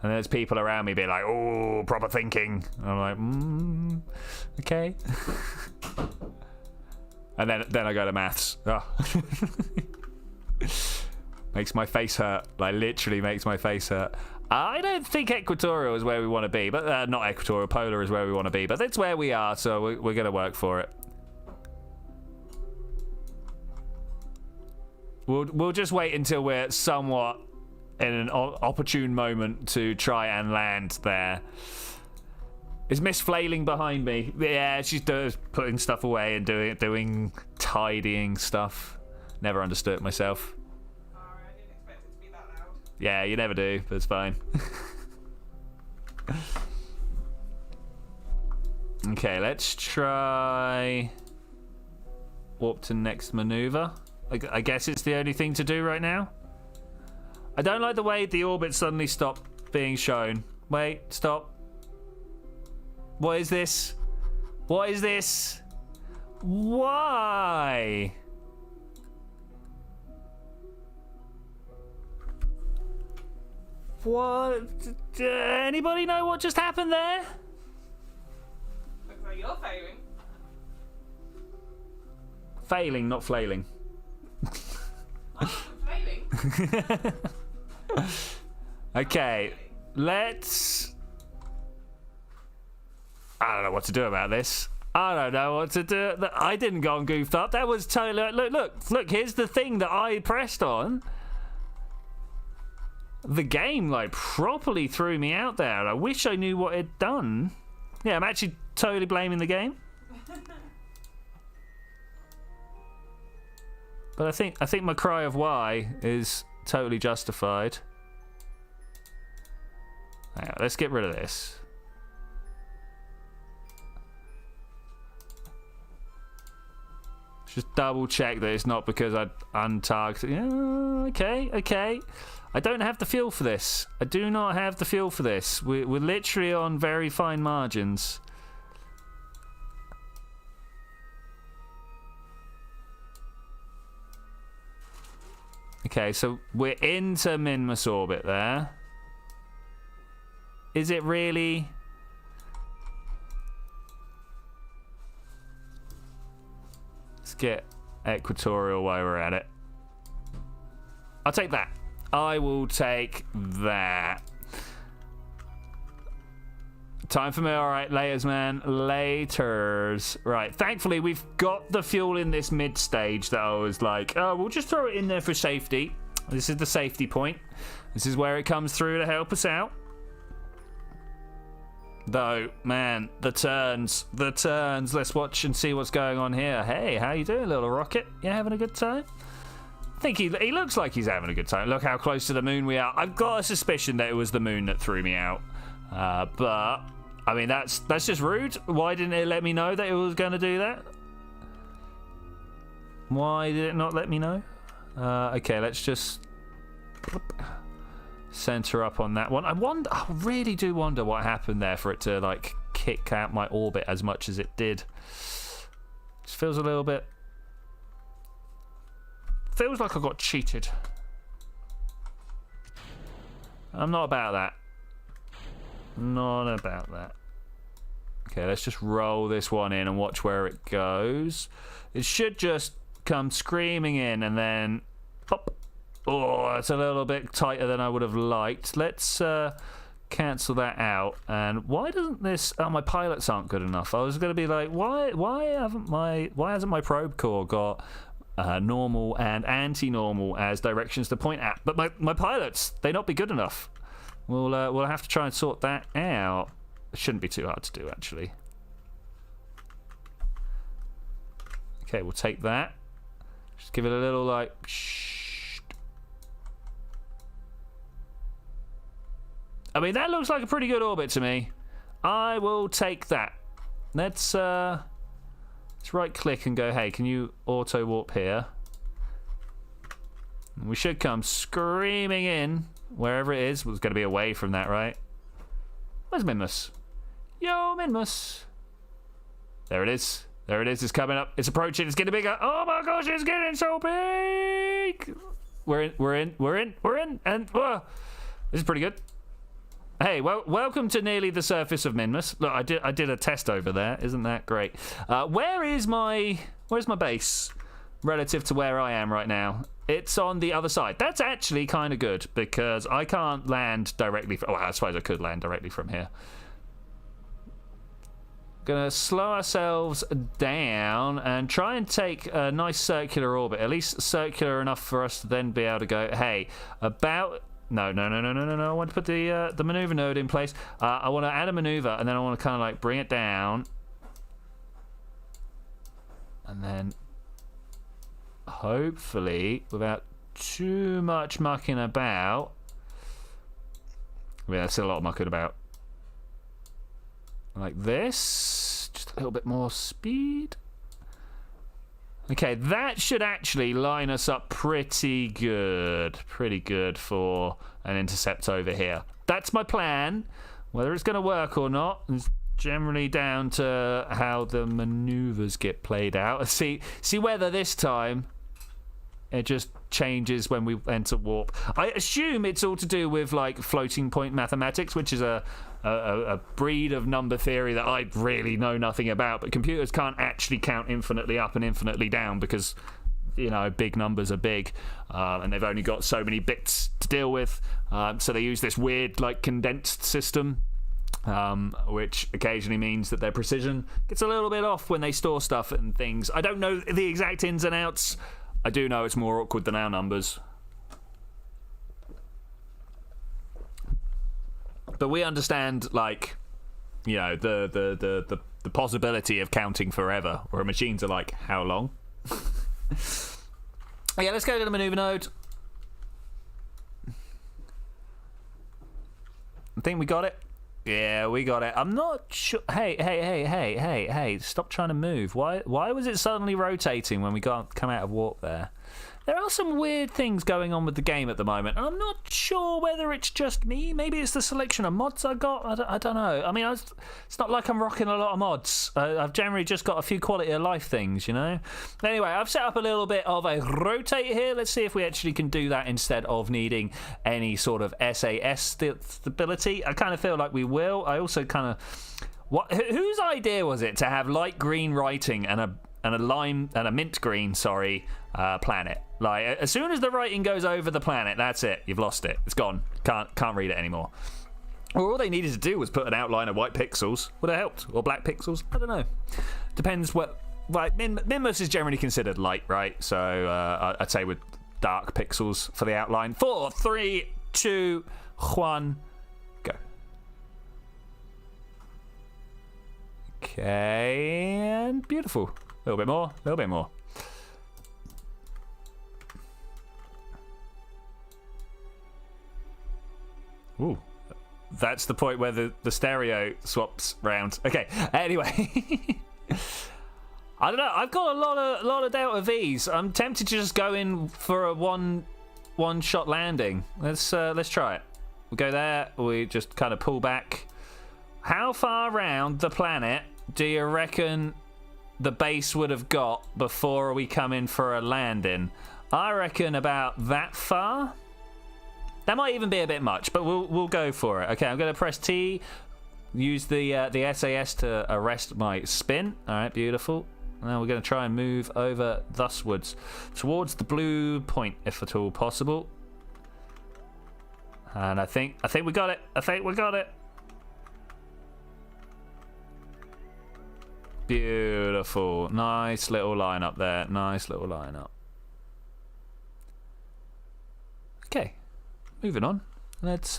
there's people around me being like, oh, proper thinking. And I'm like, okay. And then I go to maths. Oh. Makes my face hurt. Like, literally makes my face hurt. I don't think equatorial is where we want to be, but not equatorial, polar is where we want to be, but that's where we are, so we're going to work for it. We'll just wait until we're somewhat in an opportune moment to try and land there. Is Miss Flailing behind me? Yeah, she's putting stuff away and doing tidying stuff. Never understood it myself. Sorry, I didn't expect it to be that loud. Yeah, you never do, but it's fine. Okay, let's try warp to next maneuver. I guess it's the only thing to do right now. I don't like the way the orbit suddenly stopped being shown. Wait, stop. What is this? What is this? Why? What? Anybody know what just happened there? Looks like you're failing. Failing, not flailing. I'm failing. Okay, let's... I don't know what to do about this. I don't know what to do. I didn't go and goofed up. That was totally... Look, here's the thing that I pressed on. The game, like, properly threw me out there. I wish I knew what it'd done. Yeah, I'm actually totally blaming the game. But I think my cry of why is totally justified. Hang on, let's get rid of this. Just double check that it's not because I untargeted. Yeah, okay. I don't have the feel for this. I do not have the feel for this. We're literally on very fine margins. Okay, so we're into Minmus orbit there. Is it really? Let's get equatorial while we're at it. I'll take that. I will take that. Time for me. All right, laters, man. Laters. Right. Thankfully, we've got the fuel in this mid stage that I was like, oh, we'll just throw it in there for safety. This is the safety point. This is where it comes through to help us out. Though, man, the turns. Let's watch and see what's going on here. Hey, how you doing, little rocket? You having a good time? I think he looks like he's having a good time. Look how close to the moon we are. I've got a suspicion that it was the moon that threw me out. But, I mean, that's just rude. Why didn't it let me know that it was going to do that? Why did it not let me know? Okay, let's just center up on that one. I really do wonder what happened there for it to, like, kick out my orbit as much as it did. Just feels a little bit... Feels like I got cheated. I'm not about that. Not about that. Okay, let's just roll this one in and watch where it goes. It should just come screaming in and then pop. Oh, it's a little bit tighter than I would have liked. Let's cancel that out. And why doesn't this? Oh, my pilots aren't good enough. I was going to be like, why hasn't my probe core got normal and anti-normal as directions to point at? But my pilots, they not be good enough. We'll have to try and sort that out. It shouldn't be too hard to do, actually. Okay, we'll take that. Just give it a little like. Shh. I mean, that looks like a pretty good orbit to me. I will take that. Let's right-click and go. Hey, can you auto warp here? We should come screaming in wherever it is. It's going to be away from that, right? Where's Minmus? Yo, Minmus. There it is. There it is. It's coming up. It's approaching. It's getting bigger. Oh my gosh, it's getting so big. We're in. And this is pretty good. Hey, well, welcome to nearly the surface of Minmus. Look, I did a test over there. Isn't that great? Where's my base relative to where I am right now? It's on the other side. That's actually kind of good because I can't land directly. Oh, I suppose I could land directly from here. Gonna slow ourselves down and try and take a nice circular orbit, at least circular enough for us to then be able to go, hey, about. No. I want to put the maneuver node in place. I want to add a maneuver, and then I want to kind of like bring it down, and then hopefully without too much mucking about. Yeah, that's a lot of mucking about. Like this, just a little bit more speed. Okay, that should actually line us up pretty good for an intercept over here. That's my plan. Whether it's going to work or not is generally down to how the maneuvers get played out. See whether this time it just changes when we enter warp. I assume it's all to do with like floating point mathematics, which is a breed of number theory that I really know nothing about. But computers can't actually count infinitely up and infinitely down because, you know, big numbers are big, and they've only got so many bits to deal with. So they use this weird like condensed system, which occasionally means that their precision gets a little bit off when they store stuff and things. I don't know the exact ins and outs. I do know it's more awkward than our numbers. But we understand, like, you know, the possibility of counting forever, where machines are like, how long? Yeah, let's go to the maneuver node. I think we got it. Yeah, we got it. I'm not sure. Hey, stop trying to move. Why was it suddenly rotating when we come out of warp there? There are some weird things going on with the game at the moment, and I'm not sure whether it's just me. Maybe it's the selection of mods I got. I don't know. I mean, it's not like I'm rocking a lot of mods. I've generally just got a few quality of life things, you know? Anyway, I've set up a little bit of a rotate here. Let's see if we actually can do that instead of needing any sort of SAS stability. I kind of feel like we will. I also kind of... Whose idea was it to have light green writing and a mint green, planet? Like, as soon as the writing goes over the planet, that's it. You've lost it. It's gone. Can't read it anymore. Or all they needed to do was put an outline of white pixels. Would have helped. Or black pixels. I don't know. Depends what... Like, Minmus is generally considered light, right? So, I'd say with dark pixels for the outline. 4, 3, 2, 1, go. Okay, and beautiful. A little bit more. Ooh, that's the point where the stereo swaps round. Okay, anyway. I don't know, I've got a lot of Delta V's. I'm tempted to just go in for a one-shot landing. Let's try it. We go there, we just kind of pull back. How far around the planet do you reckon the base would have got before we come in for a landing? I reckon about that far. That might even be a bit much, but we'll go for it. Okay, I'm going to press T, use the SAS to arrest my spin. All right, beautiful. Now we're going to try and move over thuswards towards the blue point, if at all possible. And I think we got it. I think we got it. Beautiful. Nice little line up there. Nice little line up. Okay. Moving on. Let's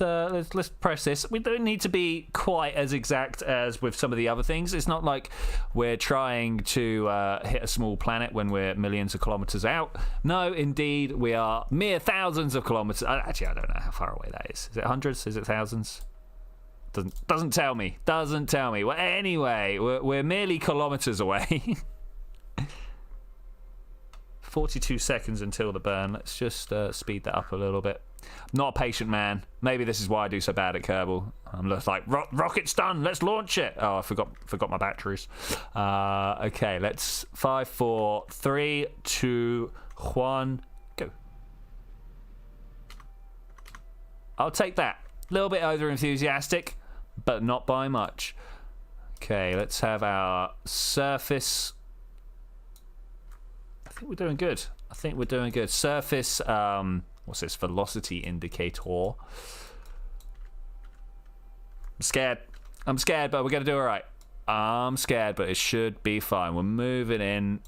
press this. We don't need to be quite as exact as with some of the other things. It's not like we're trying to hit a small planet when we're millions of kilometers out. No, indeed, we are mere thousands of kilometers. Actually, I don't know how far away that is. Is it hundreds? Is it thousands? Doesn't tell me. Doesn't tell me. Well, anyway, we're merely kilometers away. 42 seconds until the burn. Let's just speed that up a little bit. Not a patient man. Maybe this is why I do so bad at Kerbal. I'm just like, rocket's done. Let's launch it. Oh, I forgot my batteries. Okay, let's 5, 4, 3, 2, 1, go. I'll take that. A little bit over enthusiastic, but not by much. Okay, let's have our surface. I think we're doing good. I think we're doing good. Surface. What's this? Velocity indicator. I'm scared. I'm scared, but we're going to do all right. I'm scared, but it should be fine. We're moving in.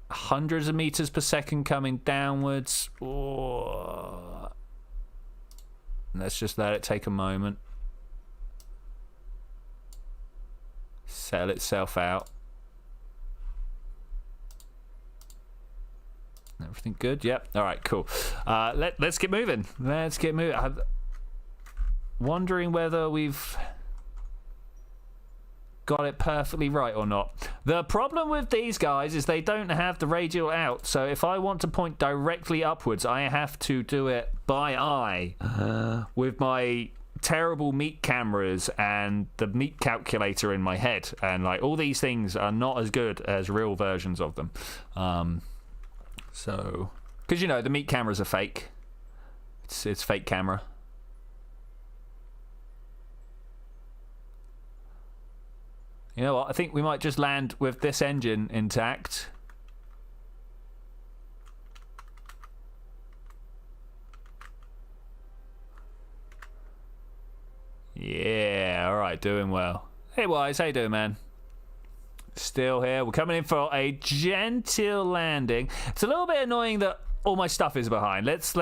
Hundreds of meters per second coming downwards. Oh. Let's just let it take a moment. Settle itself out. Everything good? Yep. All right, cool. Let's get moving. Let's get moving. I'm wondering whether we've got it perfectly right or not. The problem with these guys is they don't have the radial out, so if I want to point directly upwards, I have to do it by eye with my terrible meat cameras and the meat calculator in my head, and like all these things are not as good as real versions of them. So, because you know the meat cameras are fake. It's fake camera. You know what? I think we might just land with this engine intact. Yeah, all right, doing well. Hey, Wise, how you doing, man? Still here. We're coming in for a gentle landing. It's a little bit annoying that all my stuff is behind. Let's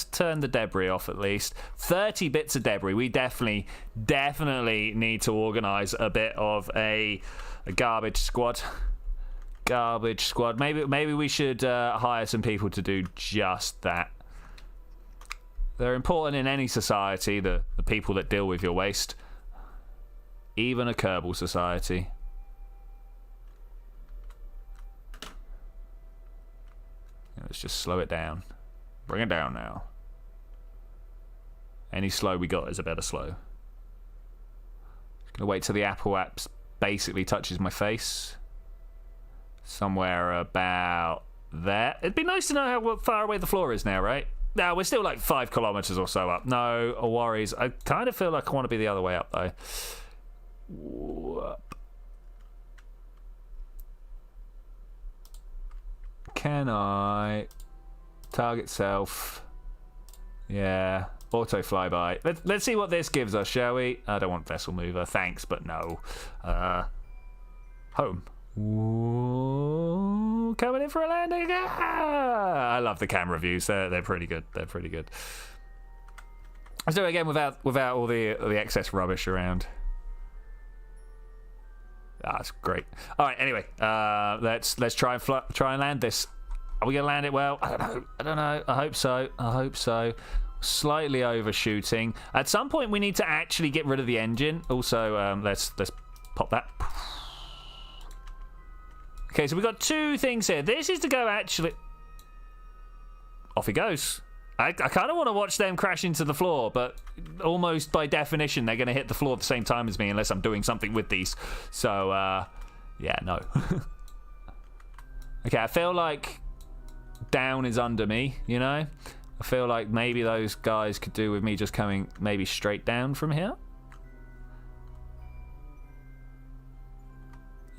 turn the debris off at least. 30 bits of debris. We definitely need to organize a bit of a garbage squad. Garbage squad. Maybe we should hire some people to do just that. They're important in any society, the people that deal with your waste. Even a Kerbal society. Let's just slow it down. Bring it down now. Any slow we got is a better slow. Just gonna wait till the Apple app basically touches my face. Somewhere about there. It'd be nice to know how far away the floor is now, right? No, we're still like 5 kilometers or so up. No worries. I kind of feel like I want to be the other way up though. Whoop. Can I target self? Yeah, auto flyby. Let's see what this gives us, shall we? I don't want vessel mover, thanks, but no. Home. Ooh, coming in for a landing. Ah! I love the camera views. They're pretty good. They're pretty good. Let's do it again without all the excess rubbish around. That's great. All right. Anyway, let's try and land this. Are we gonna land it well? I don't know. I hope so. Slightly overshooting. At some point, we need to actually get rid of the engine. Also, let's pop that. Okay, so we've got 2 things here. This is to go actually. Off he goes. I kind of want to watch them crash into the floor, but almost by definition, they're going to hit the floor at the same time as me unless I'm doing something with these. So, yeah, no. Okay, I feel like down is under me, you know? I feel like maybe those guys could do with me just coming maybe straight down from here.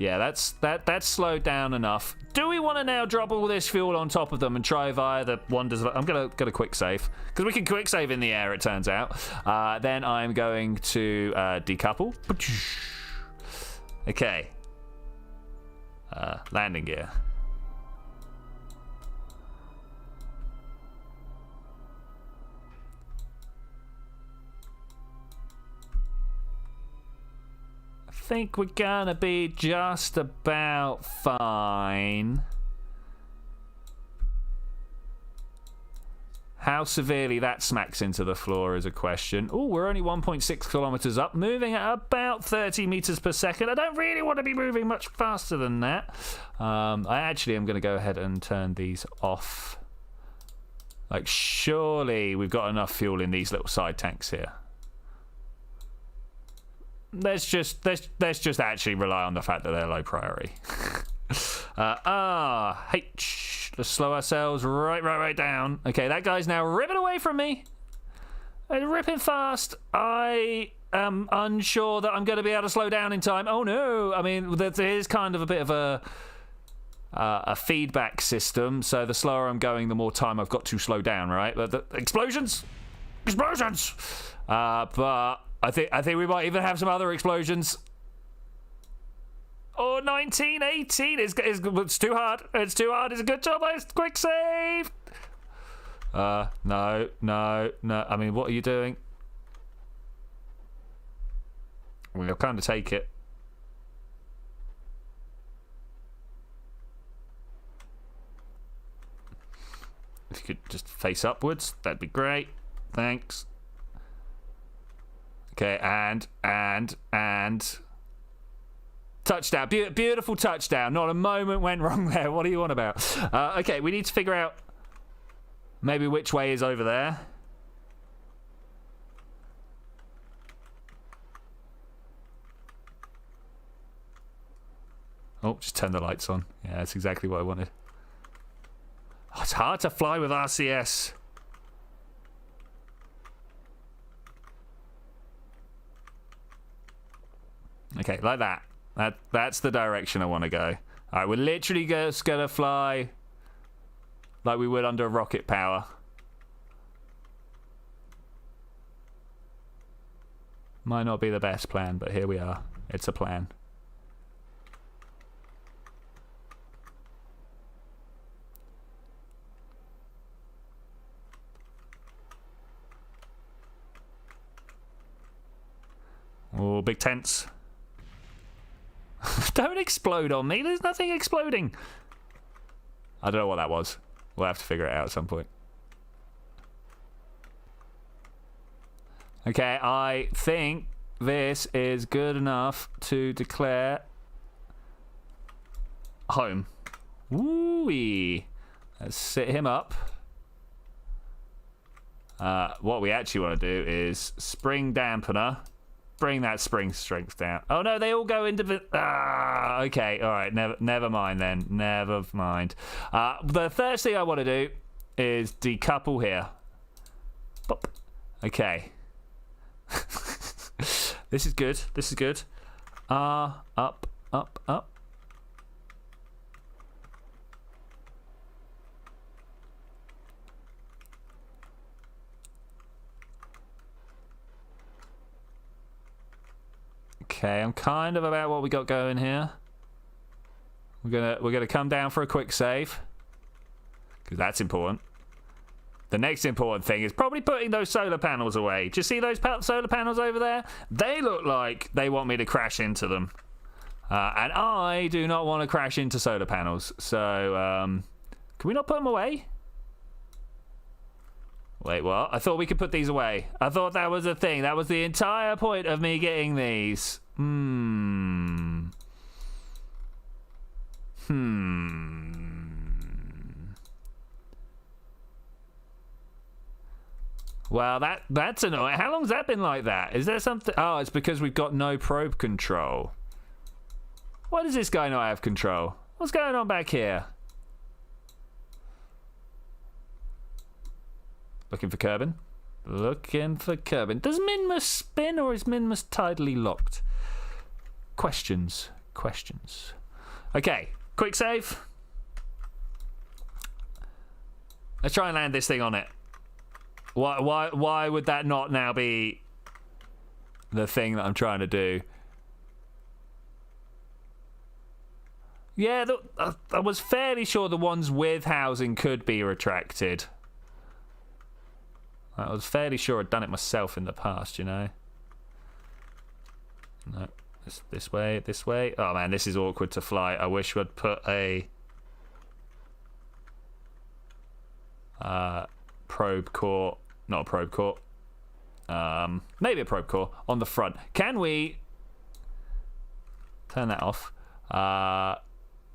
Yeah, that's slowed down enough. Do we want to now drop all this fuel on top of them and try via the wonders of... I'm gonna quick save because we can quick save in the air, it turns out. Then I'm going to decouple. Okay. Landing gear. I think we're gonna be just about fine. How severely that smacks into the floor is a question. Oh, we're only 1.6 kilometers up, moving at about 30 meters per second. I don't really want to be moving much faster than that. I actually am going to go ahead and turn these off. Like, surely we've got enough fuel in these little side tanks here. Let's just actually rely on the fact that they're low priority. Hey, let's slow ourselves right down. Okay, that guy's now ripping away from me. Ripping fast. I am unsure that I'm going to be able to slow down in time. Oh no! I mean, there is kind of a bit of a feedback system. So the slower I'm going, the more time I've got to slow down. Right? But the explosions. But I think we might even have some other explosions. Oh, 19, 18. It's too hard. It's too hard. It's a good job. Quick save. No. I mean, what are you doing? We'll kind of take it. If you could just face upwards, that'd be great. Thanks. Okay, and touchdown. Beautiful touchdown. Not a moment went wrong there. What do you want about? Okay, we need to figure out maybe which way is over there. Oh, just turn the lights on. Yeah, that's exactly what I wanted. Oh, it's hard to fly with RCS. Okay, like that. That's the direction I want to go. All right, we're literally just going to fly like we would under rocket power. Might not be the best plan, but here we are. It's a plan. Oh, big tents. Don't explode on me. There's nothing exploding. I don't know what that was. We'll have to figure it out at some point. Okay, I think this is good enough to declare home. Woo-wee. Let's sit him up. What we actually want to do is spring dampener. Bring that spring strength down. Oh no, they all go into the... okay, all right, never mind then. Never mind. The first thing I want to do is decouple here. Pop. Okay. This is good. This is good. Up, up, up. Okay, I'm kind of about what we got going here. We're gonna come down for a quick save because that's important. The next important thing is probably putting those solar panels away. Do you see those solar panels over there? They look like they want me to crash into them, and I do not want to crash into solar panels. So can we not put them away? Wait, what? I thought we could put these away. I thought that was a thing. That was the entire point of me getting these. Well, that's annoying. How long's that been like that? Is there something... Oh, it's because we've got no probe control. Why does this guy not have control? What's going on back here? Looking for Kerbin. Looking for Kerbin. Does Minmus spin or is Minmus tidally locked? Questions. questions. Okay, quick save. Let's try and land this thing on it. Why would that not now be the thing that I'm trying to do? Yeah, I was fairly sure the ones with housing could be retracted. I was fairly sure I'd done it myself in the past, you know. No, this way, this way. Oh man, this is awkward to fly. I wish we'd put a probe core, not a probe core. Maybe a probe core on the front. Can we turn that off?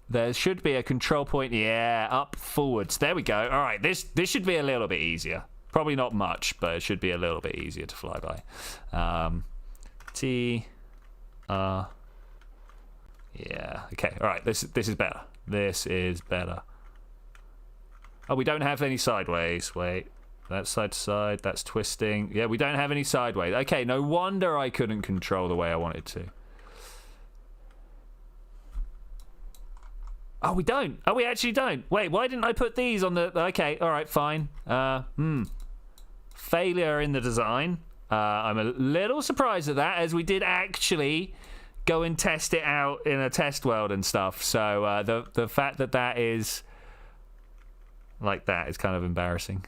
There should be a control point. Yeah, up forwards. There we go. All right, this should be a little bit easier. Probably not much, but it should be a little bit easier to fly by. T R. Yeah. Okay. All right. This is better. This is better. Oh, we don't have any sideways. Wait. That's side to side. That's twisting. Yeah, we don't have any sideways. Okay. No wonder I couldn't control the way I wanted to. Oh, we don't. Oh, we actually don't. Wait, why didn't I put these on the... Okay, all right, fine. Failure in the design. I'm a little surprised at that, as we did actually go and test it out in a test world and stuff. So the fact that that is like that is kind of embarrassing.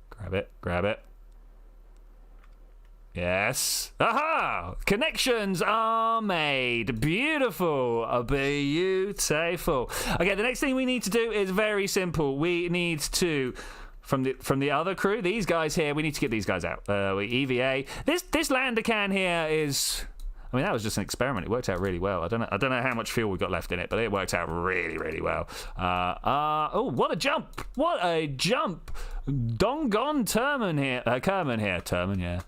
Grab it, grab it. Yes. Aha! Connections are made. Beautiful. Beautiful. Okay, the next thing we need to do is very simple. We need to, from the other crew, these guys here, we need to get these guys out. EVA. This lander can here is... I mean, that was just an experiment. It worked out really well. I don't know how much fuel we got left in it, but it worked out really, really well. Oh, what a jump! What a jump! Dongon Terman here. Kerman here. Terman, yeah.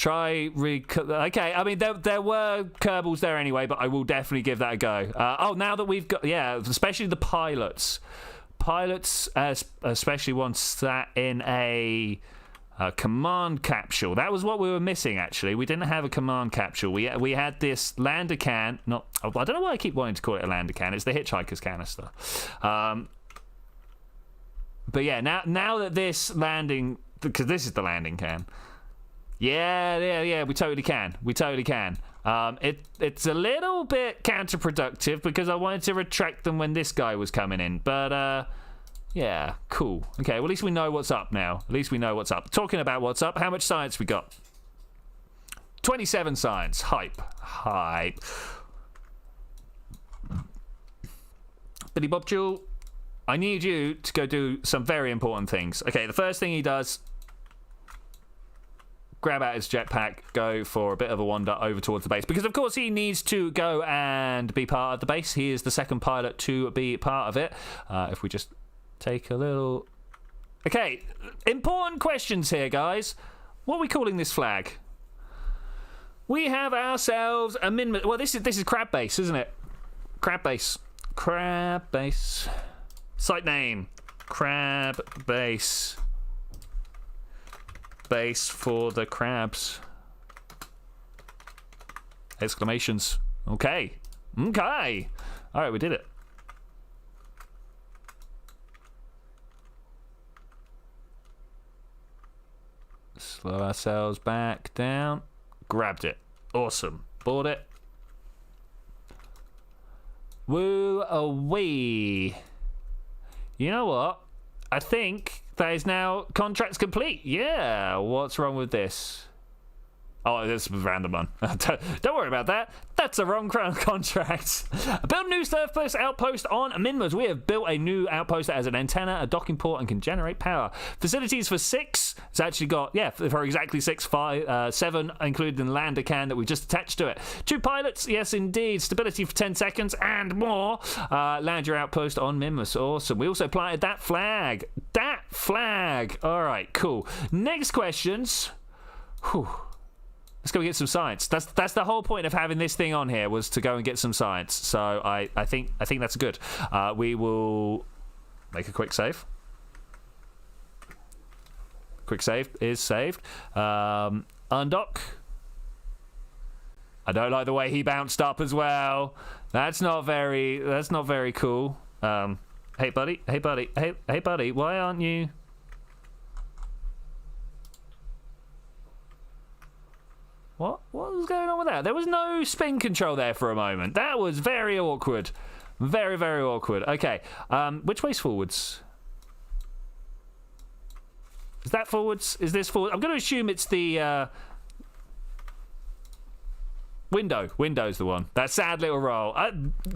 Okay, I mean, there were Kerbals there anyway, but I will definitely give that a go. Oh, now that we've got... Yeah, especially the pilots. Pilots, especially once sat in a... command capsule. That was what we were missing, actually. We didn't have a command capsule. We had this lander can. I don't know why I keep wanting to call it a lander can. It's the hitchhiker's canister. But yeah, now that this landing... Because this is the landing can. Yeah, we totally can. We totally can. It's a little bit counterproductive because I wanted to retract them when this guy was coming in. But... yeah, cool. Okay, well, at least we know what's up now. At least we know what's up. Talking about what's up, how much science we got? 27 science. Hype. Billy Bob Jewel, I need you to go do some very important things. Okay, the first thing he does, grab out his jetpack, go for a bit of a wander over towards the base. Because, of course, he needs to go and be part of the base. He is the second pilot to be part of it. If we just... take a little... Okay, important questions here, guys. What are we calling this flag? We have ourselves a min... Well, this is Crab Base, isn't it? Crab Base. Crab Base. Site name. Crab Base. Base for the crabs. Exclamations. Okay. Okay. All right, we did it. Slow ourselves back down. Grabbed it. Awesome. Bought it. Woo-a-wee. You know what? I think that is now contracts complete. Yeah. What's wrong with this? Oh, this was a random one. Don't worry about that. That's a wrong contract. Build a new surface outpost on Minmus. We have built a new outpost that has an antenna, a docking port, and can generate power. Facilities for 6. It's actually got, yeah, for exactly 6, 7, including the lander can that we just attached to it. 2 pilots, yes, indeed. Stability for 10 seconds and more. Land your outpost on Minmus. Awesome. We also planted that flag. All right, cool. Next questions. Whew. Let's go get some science. That's the whole point of having this thing on here, was to go and get some science. So I think that's good. We will make a quick save. Quick save is saved. Undock. I don't like the way he bounced up as well. That's not very cool. Hey buddy, why aren't you? What was going on with that? There was no spin control there for a moment. That was very awkward. Very, very awkward. Okay, which way's forwards? Is that forwards? Is this forward? I'm going to assume it's the Window's the one. That sad little roll.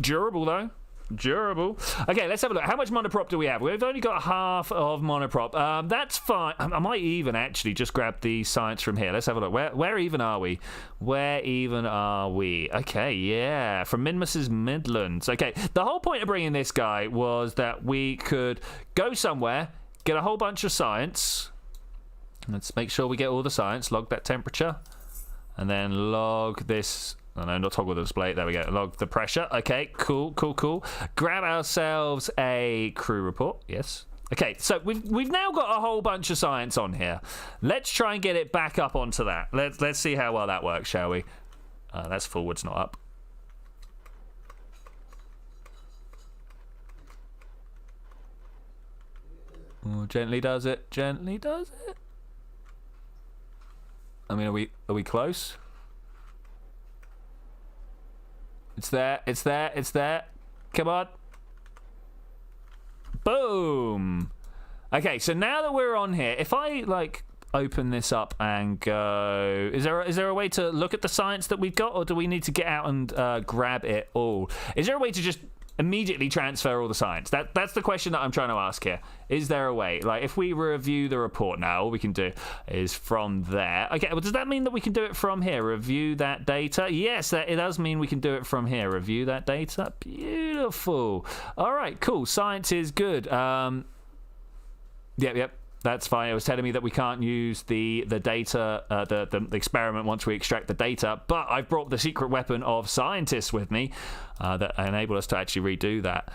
Durable though. Durable. Okay, let's have a look. How much monoprop do we have? We've only got half of monoprop. That's fine. I might even actually just grab the science from here. Let's have a look. Where even are we? Where even are we? Okay, yeah. From Minmus's Midlands. Okay, the whole point of bringing this guy was that we could go somewhere, get a whole bunch of science. Let's make sure we get all the science. Log that temperature. And then log this. Oh, no, not toggle the display. There we go. Log the pressure. Okay, cool. Grab ourselves a crew report. Yes. Okay, so we've now got a whole bunch of science on here. Let's try and get it back up onto that. Let's see how well that works, shall we? That's forwards, not up. Oh, gently does it. Gently does it. I mean, are we close? It's there. Come on. Boom. Okay, so now that we're on here, if I like open this up and go, is there a way to look at the science that we've got, or do we need to get out and grab it all? Is there a way to just immediately transfer all the science? That's the question that I'm trying to ask here. Is there a way? Like, if we review the report now, all we can do is from there. Okay, well, does that mean that we can do it from here? Review that data? Yes, it does mean we can do it from here. Review that data? Beautiful. All right, cool. Science is good. Yep. That's fine. It was telling me that we can't use the data, the experiment once we extract the data, but I've brought the secret weapon of scientists with me that enable us to actually redo that.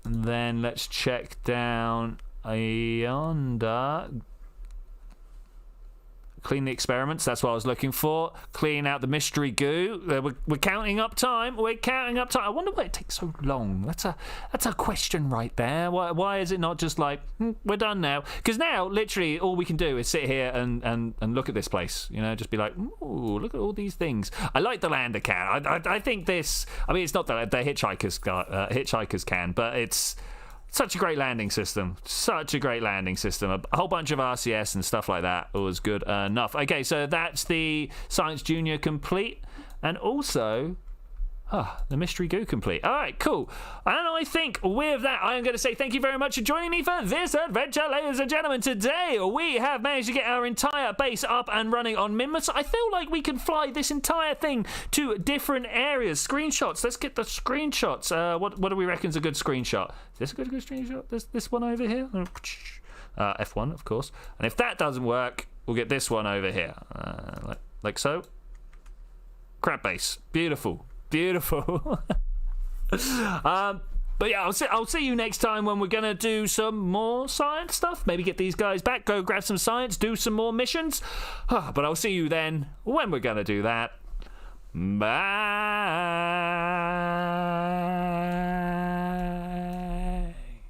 Then let's check down yonder. Clean the experiments. That's what I was looking for. Clean out the mystery goo. We're counting up time. I wonder why it takes so long. That's a question right there. Why is it not just like, we're done now? Because now, literally, all we can do is sit here and look at this place. You know, just be like, ooh, look at all these things. I like the lander can. I think this. I mean, it's not that the hitchhikers can, but it's such a great landing system. A whole bunch of RCS and stuff like that was good enough. Okay, so that's the Science Junior complete. And also, the Mystery Goo complete. All right, cool. And I think with that, I am going to say thank you very much for joining me for this adventure, ladies and gentlemen. Today, we have managed to get our entire base up and running on Minmus. I feel like we can fly this entire thing to different areas. Screenshots. Let's get the screenshots. What do we reckon is a good screenshot? Is this a good screenshot? This one over here? F1, of course. And if that doesn't work, we'll get this one over here. Like so. Crab base. Beautiful. But yeah, I'll see you next time when we're gonna do some more science stuff. Maybe get these guys back, go grab some science, do some more missions. But I'll see you then when we're gonna do that. Bye.